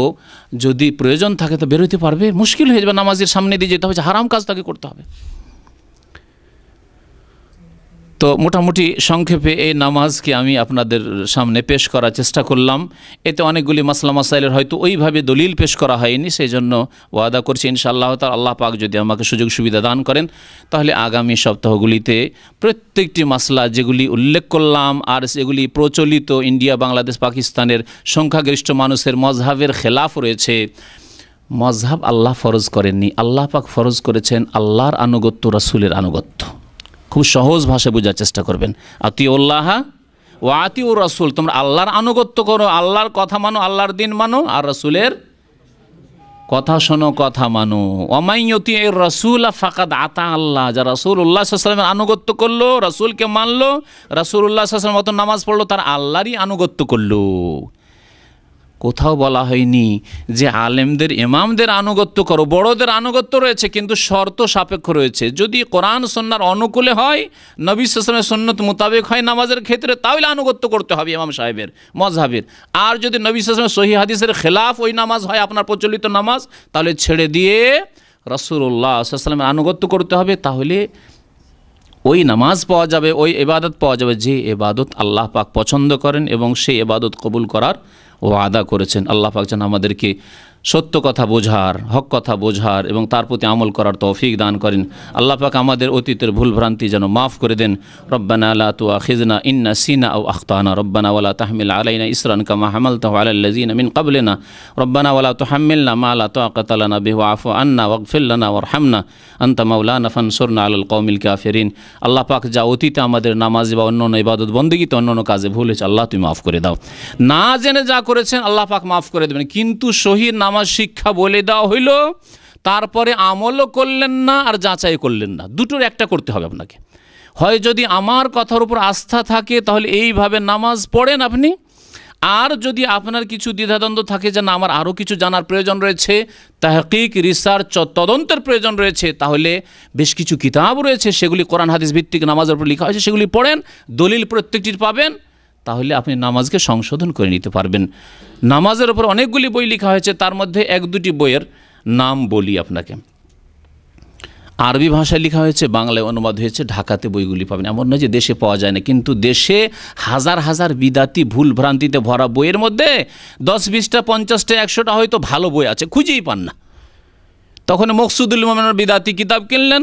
যদি প্রয়োজন থাকে তো বেরোতে পারবে, মুশকিল হয়ে যাবে, নামাজের সামনে দিয়ে যেতে হবে, হারাম কাজ তাকে করতে হবে। তো মোটামুটি সংক্ষেপে এই নামাজকে আমি আপনাদের সামনে পেশ করার চেষ্টা করলাম। এতে অনেকগুলি মাসলা মাসাইলের হয়তো ওইভাবে দলিল পেশ করা হয়নি, সেই জন্য ওয়াদা করছি ইনশাআল্লাহ তাআলা আল্লাহ পাক যদি আমাকে সুযোগ সুবিধা দান করেন তাহলে আগামী সপ্তাহগুলিতে প্রত্যেকটি মাসলা যেগুলি উল্লেখ করলাম আর সেগুলি প্রচলিত ইন্ডিয়া, বাংলাদেশ, পাকিস্তানের সংখ্যাগরিষ্ঠ মানুষের মজহাবের খেলাফ রয়েছে। মজহাব আল্লাহ ফরজ করেননি, আল্লাহ পাক ফরজ করেছেন আল্লাহর আনুগত্য, রাসূলের আনুগত্য। খুব সহজ ভাষায় বোঝার চেষ্টা করবেন। আতিউল্লাহ ওয়া আতিউর রাসূল, তোমরা আল্লাহর আনুগত্য করো, আল্লাহর কথা মানো, আল্লাহর দিন মানো, আর রাসূলের কথা শোনো, কথা মানো। ওয়ামাই ইউতিইর রাসূলা ফাকাদ আতা আল্লাহ, যারা রাসূলুল্লাহ সাল্লাল্লাহু আলাইহি ওয়াসাল্লামের আনুগত্য করলো, রাসূলকে মানলো, রাসূলুল্লাহ সাল্লাল্লাহু আলাইহি ওয়াসাল্লামের মতো নামাজ পড়লো, তার আল্লাহরই আনুগত্য করলো। কোথাও বলা হয়নি যে আলেমদের, ইমামদের আনুগত্য করো। বড়দের আনুগত্য রয়েছে কিন্তু শর্ত সাপেক্ষ রয়েছে। যদি কোরআন সুন্নাহর অনুকূলে হয়, নবী সাল্লাল্লাহু আলাইহি ওয়াসাল্লামের সুন্নত মোতাবেক হয় নামাজের ক্ষেত্রে, তাহলে আনুগত্য করতে হবে ইমাম সাহেবের মজহাবের। আর যদি নবী সাল্লাল্লাহু আলাইহি ওয়াসাল্লামের সহিহ হাদিসের খেলাফ ওই নামাজ হয়, আপনার প্রচলিত নামাজ, তাহলে ছেড়ে দিয়ে রাসূলুল্লাহ সাল্লাল্লাহু আলাইহি ওয়াসাল্লামের আনুগত্য করতে হবে। তাহলে ওই নামাজ পাওয়া যাবে, ওই ইবাদত পাওয়া যাবে যে ইবাদত আল্লাহ পাক পছন্দ করেন এবং সেই ইবাদত কবুল করার ওয়াদা করেছেন। আল্লাহ পাক যেন আমাদেরকে সত্য কথা বোঝার, হক কথা বোঝার এবং তার প্রতি আমল করার তৌফিক দান করেন। আল্লাহ পাক আমাদের অতীতের ভুল ভ্রান্তি যেন মাফ করে দেন। রব্বানা লা তুআখিযনা ইন নাসিনা আও আখতানা, রব্বানা ওয়ালা তাহমিল আলাইনা ইসরান কামা হামালতাহু আলাল লাযিনা মিন ক্বাবলিনা, রব্বানা ওয়ালা তুহাম্মিলনা মা লা তাকাতা লানা বিহি ওয়া'ফু আন্না ওয়াগফির লানা ওয়ারহামনা আনতা মাওলানা ফানসুরনা আলাল কওমিল কাফিরিন। আল্লাহ পাক যা অতীতে আমাদের নামাজ বা অন্যান্য ইবাদত বন্দেগীতে অন্যান্য কাজে ভুল হয়েছে, আল্লাহ তুমি মাফ করে দাও। না জেনে যা করেছেন আল্লাহ পাক মাফ করে দেবেন। কিন্তু সহিহ নামাজ শিক্ষা বলে দেওয়া হইল, তারপরে আমলও করলেন না আর যাচাই করলেন না, দুটোর একটা করতে হবে আপনাকে। হয় যদি আমার কথার উপর আস্থা থাকে তাহলে এইভাবে নামাজ পড়েন আপনি, আর যদি আপনার কিছু দ্বিধাদ্বন্দ্ব থাকে যে না আমার আরও কিছু জানার প্রয়োজন রয়েছে, তাহকিক, রিসার্চ, তদন্তের প্রয়োজন রয়েছে, তাহলে বেশ কিছু কিতাব রয়েছে, সেগুলি কোরআন হাদিস ভিত্তিক নামাজের উপর লেখা হয়েছে, সেগুলি পড়েন, দলিল প্রত্যেকটির পাবেন, তাহলে আপনি নামাজকে সংশোধন করে নিতে পারবেন। নামাজের উপর অনেকগুলি বই লেখা হয়েছে, তার মধ্যে 1-2টি বইয়ের নাম বলি আপনাকে। আরবি ভাষায় লেখা হয়েছে, বাংলায় অনুবাদ হয়েছে, ঢাকাতে বইগুলি পাবেন। এমন নয় যে দেশে পাওয়া যায় না, কিন্তু দেশে হাজার হাজার বিদাতি ভুল ভ্রান্তিতে ভরা বইয়ের মধ্যে 10-20টা 50টা 100টা হয়তো ভালো বই আছে, খুঁজেই পান না। তখন মকসুদুল মোমেনের বিদাতি কিতাব কিনলেন,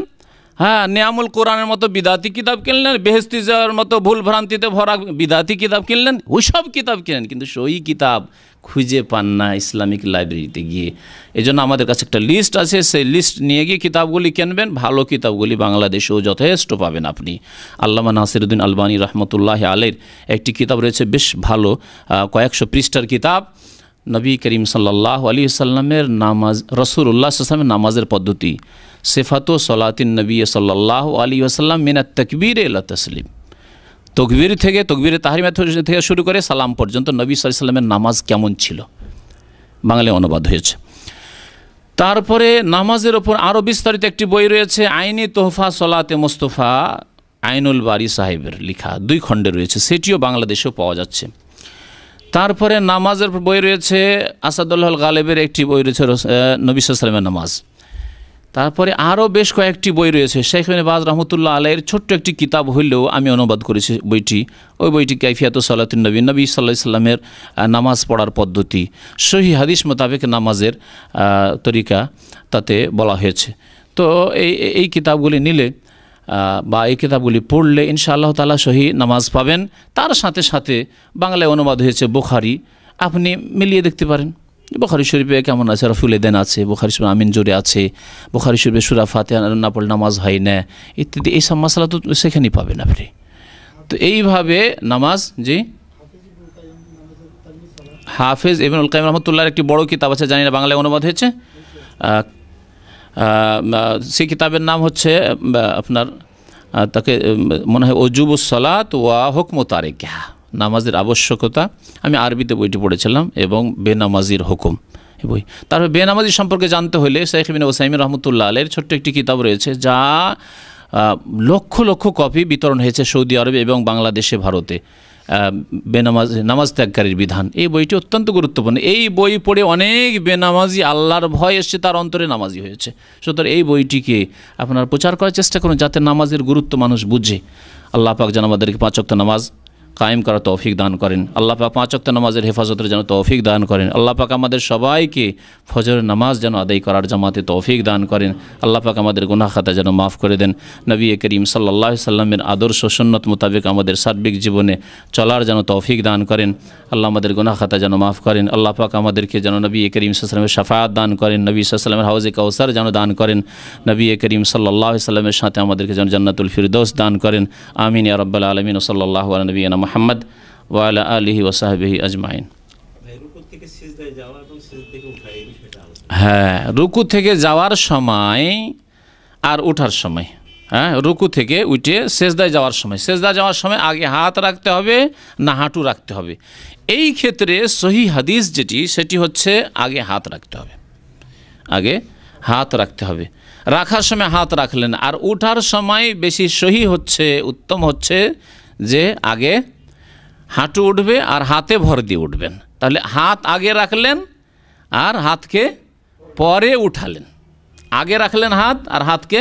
হ্যাঁ, নিয়ামুল কোরআনের মতো বিদাতি কিতাব কিনলেন, বেহেশতি যাওয়ার মতো ভুল ভ্রান্তিতে ভরা বিদাতি কিতাব কিনলেন, ওইসব কিতাব কিনেন, কিন্তু সহি কিতাব খুঁজে পান না ইসলামিক লাইব্রেরিতে গিয়ে। এজন্য আমাদের কাছে একটা লিস্ট আছে, সেই লিস্ট নিয়ে গিয়ে কিতাবগুলি কিনবেন। ভালো কিতাবগুলি বাংলাদেশেও যথেষ্ট পাবেন আপনি। আল্লামা নাসিরউদ্দিন আলবানী রহমতুল্লাহ আলাইহির একটি কিতাব রয়েছে, বেশ ভালো, কয়েকশো পৃষ্ঠার কিতাব, নবী করিম সাল্লাল্লাহু আলাইহি ওয়াসাল্লামের নামাজ, রাসূলুল্লাহ সাল্লাল্লাহু আলাইহি ওয়াসাল্লামের নামাজের পদ্ধতি, সিফাতু সলাতিন নবী সাল্লাল্লাহু আলাইহি ওয়াসাল্লাম মিনাত তাকবীর ইলা তাসলিম, তকবীর থেকে, তকবীরে তাহরিমা থেকে শুরু করে সালাম পর্যন্ত নবী সাল্লাল্লাহু আলাইহি ওয়াসাল্লামের নামাজ কেমন ছিল, বাংলায় অনুবাদ হয়েছে। তারপরে নামাজের ওপর আরও বিস্তারিত একটি বই রয়েছে, আইনি তোহফা সলাতে মুস্তফা, আইনুল বারি সাহেবের লেখা, 2 খণ্ডে রয়েছে, সেটিও বাংলাদেশেও পাওয়া যাচ্ছে। তারপরে নামাজের বই রয়েছে আসাদুল্লাহ গালেবের একটি বই রয়েছে নবী সাল্লাল্লাহু আলাইহি ওয়াসাল্লামের নামাজ। তারপরে আরও বেশ কয়েকটি বই রয়েছে। শেখ ইবনে বাজ রহমতুল্লাহ আলাইহির ছোট্ট একটি কিতাব হইলেও আমি অনুবাদ করেছি বইটি। ওই বইটি কাইফিয়াতুস সালাতুন নবী, নবী সাল্লাল্লাহু আলাইহি ওয়াসাল্লামের নামাজ পড়ার পদ্ধতি, সহি হাদিস মোতাবেক নামাজের তরিকা তাতে বলা হয়েছে। তো এই কিতাবগুলি নিলে বা এই কিতাবগুলি পড়লে ইনশাআল্লাহ তাআলা সহি নামাজ পাবেন। তার সাথে সাথে বাংলায় অনুবাদ হয়েছে বুখারী, আপনি মিলিয়ে দেখতে পারেন। বুখারী শরীফে কেমন আছে, রফুল এদেন আছে, বুখারী শরীফে আমিন জোরে আছে, বুখারী শরীফে সূরা ফাতিহা না পড়লে নামাজ হয় না ইত্যাদি, এই সব মাসলা তো সেখানেই পাবেন আপনি। তো এইভাবে নামাজ, জি হাফেজ ইবনুল কাইয়িম রহমাতুল্লাহর একটি বড় কিতাব আছে, জানি না বাংলায় অনুবাদ হয়েছে। সেই কিতাবের নাম হচ্ছে আপনার তাকে মনে হয় ওজুবুস সালাত ওয়া হুকমু তারিকিহা, নামাজের আবশ্যকতা। আমি আরবিতে বইটি পড়েছিলাম, এবং বেনামাজির হুকুম এই বই। তারপরে বেনামাজি সম্পর্কে জানতে হলে শেখ ইবনে উসাইমিন রহমতুল্লাহ আলাইহির ছোট্ট একটি কিতাব রয়েছে, যা লক্ষ লক্ষ কপি বিতরণ হয়েছে সৌদি আরবে এবং বাংলাদেশে, ভারতে। নামাজ ত্যাগকারীর বিধান, এই বইটি অত্যন্ত গুরুত্বপূর্ণ। এই বই পড়ে অনেক বেনামাজি আল্লাহর ভয় এসছে, তার অন্তরে নামাজি হয়েছে। সুতরাং এই বইটিকে আপনার প্রচার করার চেষ্টা করুন, যাতে নামাজের গুরুত্ব মানুষ বুঝে। আল্লাহ পাক যেন আমাদেরকে 5 ওয়াক্ত নামাজ কায়েম করার তৌফিক দান করেন। আল্লাহ পাক 5 ওয়াক্ত নামাজের হেফাজতের যেন তৌফিক দান করেন। আল্লাহ পাক আমাদের সবাইকে ফজরের নামাজ যেন আদায় করার জামাতে তৌফিক দান করেন। আল্লাহ পাক আমাদের গুনাহ খাতা যেন মাফ করে দেন। নবী করিম সাল্লাল্লাহু আলাইহি সাল্লামের আদর্শ সুন্নত মোতাবেক আমাদের সার্বিক জীবনে চলার যেন তৌফিক দান করেন। আল্লাহ আমাদের গুনাহ খাতা যেন মাফ করেন। আল্লাহ পাক আমাদেরকে যেন নবী করিম সাল্লাল্লাহু আলাইহি সাল্লামের শাফাআত দান করেন। নবী সাল্লাল্লাহু আলাইহি সাল্লামের হাউজে কাউসার যেন দান করেন। নবী করিম সাল্লাল্লাহু আলাইহি সাল্লামের সাথে আমাদেরকে যেন জান্নাতুল ফিরদৌস দান করেন। আমিন ইয়া রাব্বাল আলামিন। সাল্লাল্লাহু আলা নবিয়িনা মুহাম্মদ ওয়া আলা আলিহি ওয়া সাহবিহি আজমাইন। হ্যাঁ, রুকু থেকে যাওয়ার সময় আর ওঠার সময়, হ্যাঁ, রুকু থেকে উঠে সেজদায় যাওয়ার সময়, সেজদায় যাওয়ার সময় আগে হাত রাখতে হবে না হাঁটু রাখতে হবে? এই ক্ষেত্রে সহি হাদিস যেটি, সেটি হচ্ছে আগে হাত রাখতে হবে, আগে হাত রাখতে হবে। রাখার সময় হাত রাখলেন, আর ওঠার সময় বেশি সহি হচ্ছে, উত্তম হচ্ছে যে আগে হাঁটু উঠবে আর হাতে ভর দিয়ে উঠবেন। তাহলে হাত আগে রাখলেন আর হাতকে পরে উঠালেন, আগে রাখলেন হাত আর হাতকে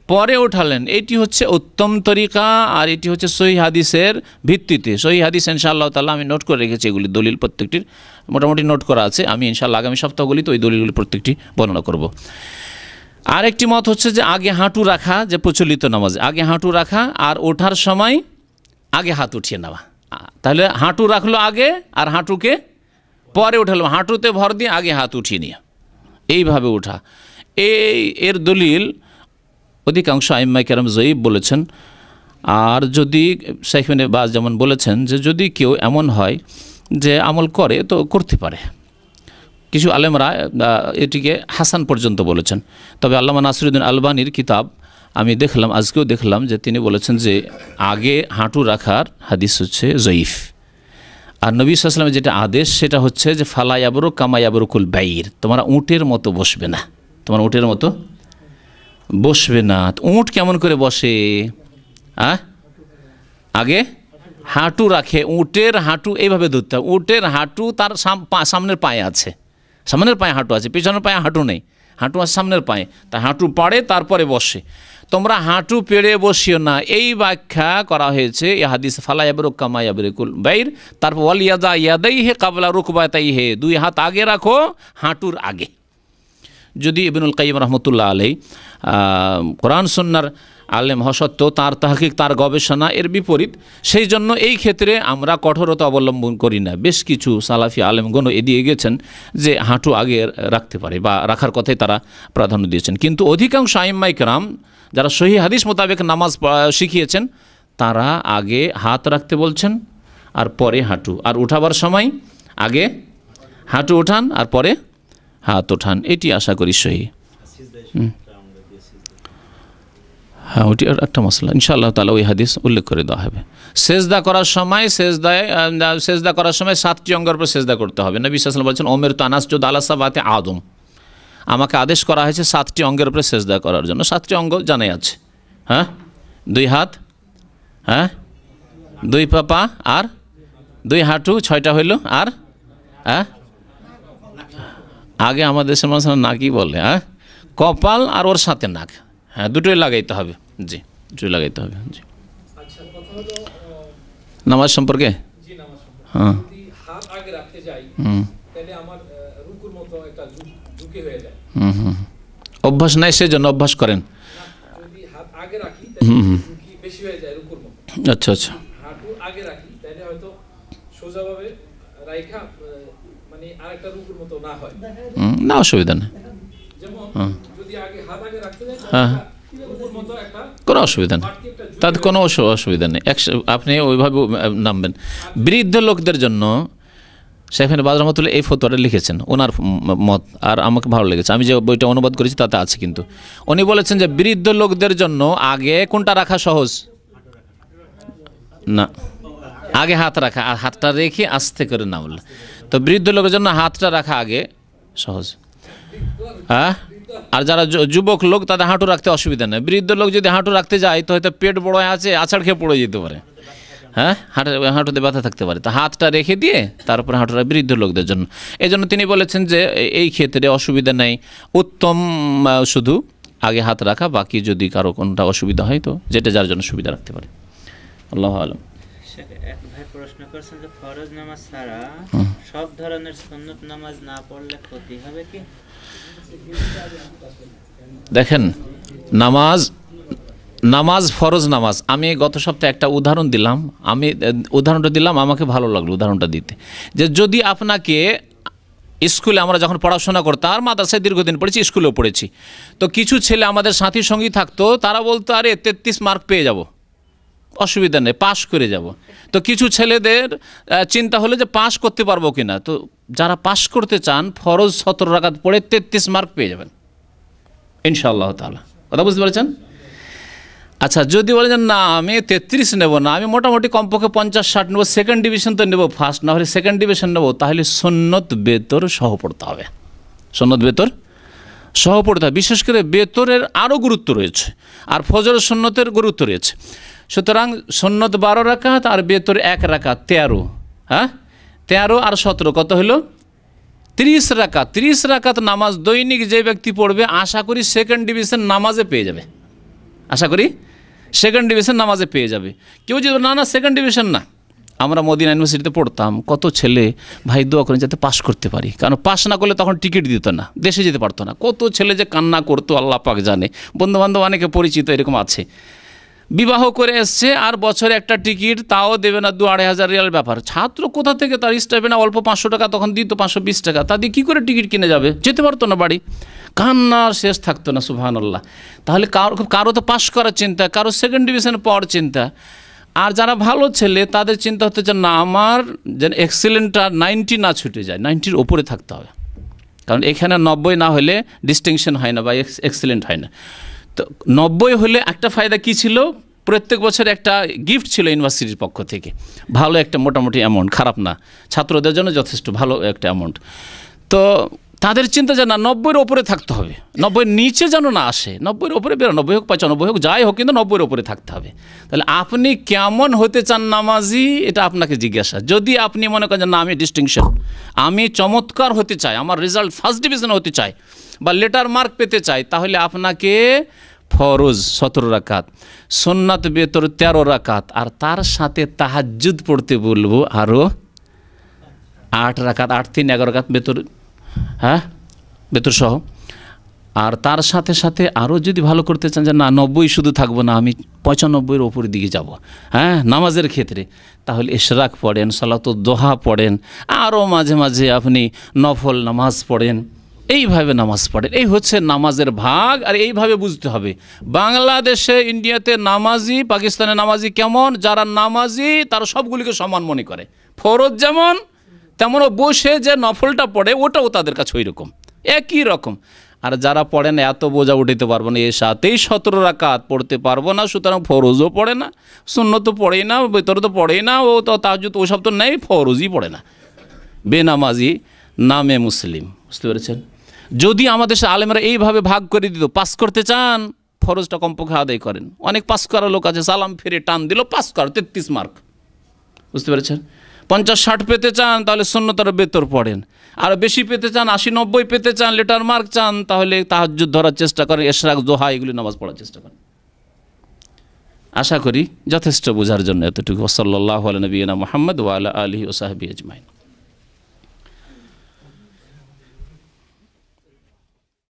পরে উঠালেন। এটি হচ্ছে উত্তম তরিকা, আর এটি হচ্ছে সহি হাদিসের ভিত্তিতে। সহি হাদিস ইনশাআল্লাহ তাআলা আমি নোট করে রেখেছি, এগুলি দলিল প্রত্যেকটির মোটামুটি নোট করা আছে। আমি ইনশাআল্লাহ আগামী সপ্তাহগুলিতে ওই দলিলগুলি প্রত্যেকটি বর্ণনা করব। আরেকটি মত হচ্ছে যে আগে হাঁটু রাখা, যে প্রচলিত নামাজে আগে হাঁটু রাখা, আর ওঠার সময় আগে হাত উঠিয়ে নেওয়া। তাহলে হাঁটু রাখলো আগে আর হাঁটুকে পরে উঠালো, হাঁটুতে ভর দিয়ে আগে হাত উঠিয়ে নিয়ে এইভাবে ওঠা। এর দলিল অধিকাংশ আইম্মায়ে কেরাম জয়ীব বলেছেন। আর যদি শেখ ইবনে বাজ যেমন বলেছেন যে যদি কেউ এমন হয় যে আমল করে তো করতে পারে, কিছু আলেমরা এটিকে হাসান পর্যন্ত বলেছেন। তবে আল্লামা নাসিরুদ্দিন আলবানীর কিতাব আমি দেখলাম, আজকেও দেখলাম যে তিনি বলেছেন যে আগে হাঁটু রাখার হাদিস হচ্ছে জয়ীফ। আর নবী সাল্লাল্লাহু আলাইহি ওয়াসাল্লামের যেটা আদেশ সেটা হচ্ছে যে ফালা ইয়াবরুক কামা ইয়াবরুকুল বাইর, তোমরা উটের মতো বসবে না, তোমরা উটের মতো বসবে না। উট কেমন করে বসে? আগে হাঁটু রাখে, উটের হাঁটু এইভাবে ধরতে হবে। উটের হাঁটু তার সামনের পায়ে আছে, সামনের পায়ে হাঁটু আছে, পিছনের পায়ে হাঁটু নেই, হাঁটু আছে সামনের পায়ে, তা হাঁটু পাড়ে তারপরে বসে। তোমরা হাঁটু পেড়ে বসিও না, এই ব্যাখ্যা করা হয়েছে এই হাদিসে ফালা ইয়াবরুক কামা ইয়াবরুকুল বাইর। তারপর ওয়াল ইয়াদা ইয়াদাইহি কাবলা রুকবাতাইহি, দুই হাত আগে রাখো হাঁটুর আগে। যদি ইবনুল কাইয়িম রহমতুল্লাহ আলাইহি কোরআন সুন্নাহর আলেম হওয়া সত্ত্বেও তার তাহকিক, তার গবেষণা এর বিপরীত, সেই জন্য এই ক্ষেত্রে আমরা কঠোরতা অবলম্বন করি না। বেশ কিছু সালাফি আলেমগণ এদিকে গেছেন যে হাঁটু আগে রাখতে পারে বা রাখার কথাই তারা প্রাধান্য দিয়েছেন। কিন্তু অধিকাংশ আইম্মায়ে কেরাম যারা সহি হাদিস মোতাবেক নামাজ শিখিয়েছেন, তারা আগে হাত রাখতে বলছেন আর পরে হাঁটু, আর উঠাবার সময় আগে হাঁটু ওঠান আর পরে হাত ওঠান। এটি আশা করি সহি। হ্যাঁ, ওটি একটা মশলা ইনশাআল্লাহ তাআলা ওই হাদিস উল্লেখ করে দেওয়া হবে। সেজদা করার সময় সেজদা করার সময় 7টি অঙ্গের উপর সেজদা করতে হবে। নবী সাল্লাল্লাহু আলাইহি ওয়াসাল্লাম বলেছেন উমিরতু আন আসজুদা আলা সাবআতি আযম, আমাকে আদেশ করা হয়েছে 7টি অঙ্গের উপরে সেজদা করার জন্য। 7টি অঙ্গ জানাই আছে, হ্যাঁ, 2 হাত, হ্যাঁ, 2 পা আর 2 হাঁটু 6টা হইল, আর আগে আমাদের দেশের মানুষ নাকই বলে, কপাল আর ওর সাথে নাক, হ্যাঁ দুটোই লাগাইতে হবে। জি, দুটোই লাগাইতে হবে। জি, নামাজ সম্পর্কে হ্যাঁ অভ্যাস নাই, সেজন্য অভ্যাস করেন। আচ্ছা আচ্ছা, না অসুবিধা নেই, হ্যাঁ কোনো অসুবিধা নেই, তাতে কোনো অসুবিধা নেই। আপনি ওইভাবে নামবেন। বৃদ্ধ লোকদের জন্য শেখ বাজ রহমতুল্লাহ এই ফতোয়াটা লিখেছেন, ওনার মত, আর আমাকে ভালো লেগেছে। আমি যে বইটা অনুবাদ করেছি তাতে আছে, কিন্তু উনি বলেছেন যে বৃদ্ধ লোকদের জন্য আগে কোনটা রাখা সহজ না, আগে হাত রাখা, আর হাতটা রেখে আস্তে করে নামল। তো বৃদ্ধ লোকের জন্য হাতটা রাখা আগে সহজ, হ্যাঁ। আর যারা যুবক লোক তাদের হাঁটু রাখতে অসুবিধা নেই। বৃদ্ধ লোক যদি হাঁটু রাখতে যায় তো হয়তো পেট বড় আছে, আছাড় খেয়ে পড়ে যেতে পারে, হ্যাঁ, হাঁটুতে ব্যথা থাকতে পারে। তো হাতটা রেখে দিয়ে তারপরে হাঁটুটা বৃদ্ধ লোকদের জন্য। এই জন্য তিনি বলেছেন যে এই ক্ষেত্রে অসুবিধা নেই, উত্তম শুধু আগে হাত রাখা, বাকি যদি কারো কোনটা অসুবিধা হয় তো যেটা যার জন্য সুবিধা রাখতে পারে। আল্লাহু আলাম। এক ভাই প্রশ্ন করছেন যে ফরজ নামাজ ছাড়া সব ধরনের সুন্নত নামাজ না পড়লে ক্ষতি হবে কি? দেখেন, নামাজ ফরজ নামাজ, আমি গত সপ্তাহে একটা উদাহরণ দিলাম, উদাহরণটা দিলাম, আমাকে ভালো লাগলো উদাহরণটা দিতে, যে যদি আপনাকে স্কুলে আমরা যখন পড়াশোনা করতাম, আর মাদ্রাসায় দীর্ঘদিন পড়েছি, স্কুলেও পড়েছি, তো কিছু ছেলে আমাদের সাথী সঙ্গী থাকতো, তারা বলতো আরে 33 মার্ক পেয়ে যাব, অসুবিধা নেই, পাশ করে যাব। তো কিছু ছেলেদের চিন্তা হলো যে পাশ করতে পারবো কিনা, তো যারা পাশ করতে চান ফরজ 17 রাকাত পড়ে 33 মার্ক পেয়ে যাবেন ইনশাআল্লাহ তাআলা। কথা বুঝতে পেরেছেন? আচ্ছা, যদি বলে যে না আমি 33 নেব না, আমি মোটামুটি কমপক্ষে 50-60 নেব, সেকেন্ড ডিভিশন তো নেব, ফার্স্ট না হলে সেকেন্ড ডিভিশন নেব, তাহলে সুন্নত বেতর সহ পড়তে হবে। সুন্নত বেতর সহ পড়তে হবে। বিশেষ করে বেতরের আরও গুরুত্ব রয়েছে, আর ফজরের সুন্নতের গুরুত্ব রয়েছে। সুতরাং সুন্নত 12 রাকাত আর বেতর 1 রাকাত 13, হ্যাঁ 13 আর 17 কত হলো? 30 রাকাত। 30 রাকাত নামাজ দৈনিক যে ব্যক্তি পড়বে, আশা করি সেকেন্ড ডিভিশন নামাজে পেয়ে যাবে, আশা করি সেকেন্ড ডিভিশন নামাজে পেয়ে যাবে। কেউ যদি না সেকেন্ড ডিভিশন না, আমরা মদিনা ইউনিভার্সিটিতে পড়তাম, কত ছেলে ভাই দোয়া করেন যাতে পাস করতে পারি, কারণ পাস না করলে তখন টিকিট দিত না, দেশে যেতে পারতো না। কত ছেলে যে কান্না করতো আল্লাহ পাক জানে। বন্ধুবান্ধব অনেকে পরিচিত এরকম আছে, বিবাহ করে এসছে আর বছরে একটা টিকিট তাও দেবে না, 2-2,500 রিয়াল ব্যাপার। ছাত্র কোথা থেকে তার স্টাইপেন্ড অল্প 500 টাকা তখন দিত, 520 টাকা, তা দিয়ে কী করে টিকিট কিনে যাবে? যেতে পারতো না বাড়ি, কান্নার শেষ থাকতো না, সুবহানাল্লাহ। তাহলে কারো তো পাস করার চিন্তা, কারো সেকেন্ড ডিভিশনে পাওয়ার চিন্তা। আর যারা ভালো ছেলে তাদের চিন্তা হতে যে না আমার যেন এক্সেলেন্টটা 90 না ছুটে যায়, 90-র ওপরে থাকতে হবে, কারণ এখানে 90 না হলে ডিস্টিংশন হয় না বা এক্সেলেন্ট হয় না। তো 90 হলে একটা ফায়দা কী ছিল, প্রত্যেক বছর একটা গিফট ছিল ইউনিভার্সিটির পক্ষ থেকে, ভালো একটা মোটামুটি অ্যামাউন্ট, খারাপ না, ছাত্রদের জন্য যথেষ্ট ভালো একটা অ্যামাউন্ট। তো তাদের চিন্তা যে না 90-এর ওপরে থাকতে হবে, 90-এর নিচে যেন না আসে, 90-এর ওপরে 92 হোক 95 হোক যাই হোক, কিন্তু 90-এর ওপরে থাকতে হবে। তাহলে আপনি কেমন হতে চান নামাজি, এটা আপনাকে জিজ্ঞাসা। যদি আপনি মনে করেন না আমি ডিস্টিংশন, আমি চমৎকার হতে চাই, আমার রেজাল্ট ফার্স্ট ডিভিশন হতে চাই বা লেটার মার্ক পেতে চাই, তাহলে আপনাকে ফরজ 17 রাকাত, সুন্নাত বেতর 13 রাকাত, আর তার সাথে তাহাজ্জুদ পড়তে বলবো আরও 8 রাকাত, 8-3-11 রাকাত বেতর, হ্যাঁ বেতর সহ। আর তার সাথে সাথে আরও যদি ভালো করতে চান যে না 90 শুধু থাকবো না, আমি 95-এর ওপরের দিকে যাব, হ্যাঁ নামাজের ক্ষেত্রে, তাহলে ইশরাক পড়েন, সালাতুদ দোহা পড়েন, আরও মাঝে মাঝে আপনি নফল নামাজ পড়েন, এইভাবে নামাজ পড়েন। এই হচ্ছে নামাজের ভাগ। আর এইভাবে বুঝতে হবে বাংলাদেশে, ইন্ডিয়াতে নামাজি, পাকিস্তানে নামাজি কেমন, যারা নামাজি তারা সবগুলিকে সমান মনে করে, ফরজ যেমন তেমনও বসে যে নফলটা পড়ে ওটাও তাদের কাছে ওই রকম, একই রকম। আর যারা পড়ে না এত বোঝা উঠাতে পারবো না, এর সাথেই 17 রাকাত পড়তে পারবো না, সুতরাং ফরজও পড়ে না, সুন্নত তো পড়েই না, ভেতরে তো পড়েই না, ও তো তাহাজ্জুদ ওসব তো নেই, ফরজই পড়ে না, বেনামাজি নামে মুসলিম। বুঝতে পেরেছেন? যদি আমাদের আলেমরা এইভাবে ভাগ করে দিত, পাস করতে চান ফরজটা কমপক্ষে আদায় করেন। অনেক পাস করা লোক আছে, সালাম ফিরে টান দিল, পাস কর 33 মার্ক। বুঝতে পেরেছেন? 50-60 পেতে চান তাহলে সুন্নতের বেতর পড়েন, আর বেশি পেতে চান 80-90 পেতে চান, লেটার মার্ক চান, তাহলে তাহাজ্জুদ ধরার চেষ্টা করেন, ইশরাক, দোহা এগুলি নামাজ পড়ার চেষ্টা করেন। আশা করি যথেষ্ট বোঝার জন্য এতটুকু। সাল্লাল্লাহু আলা নবিয়িনা মুহাম্মদ ওয়া আলা আলিহি ওয়া সাহবিহি আজমাইন।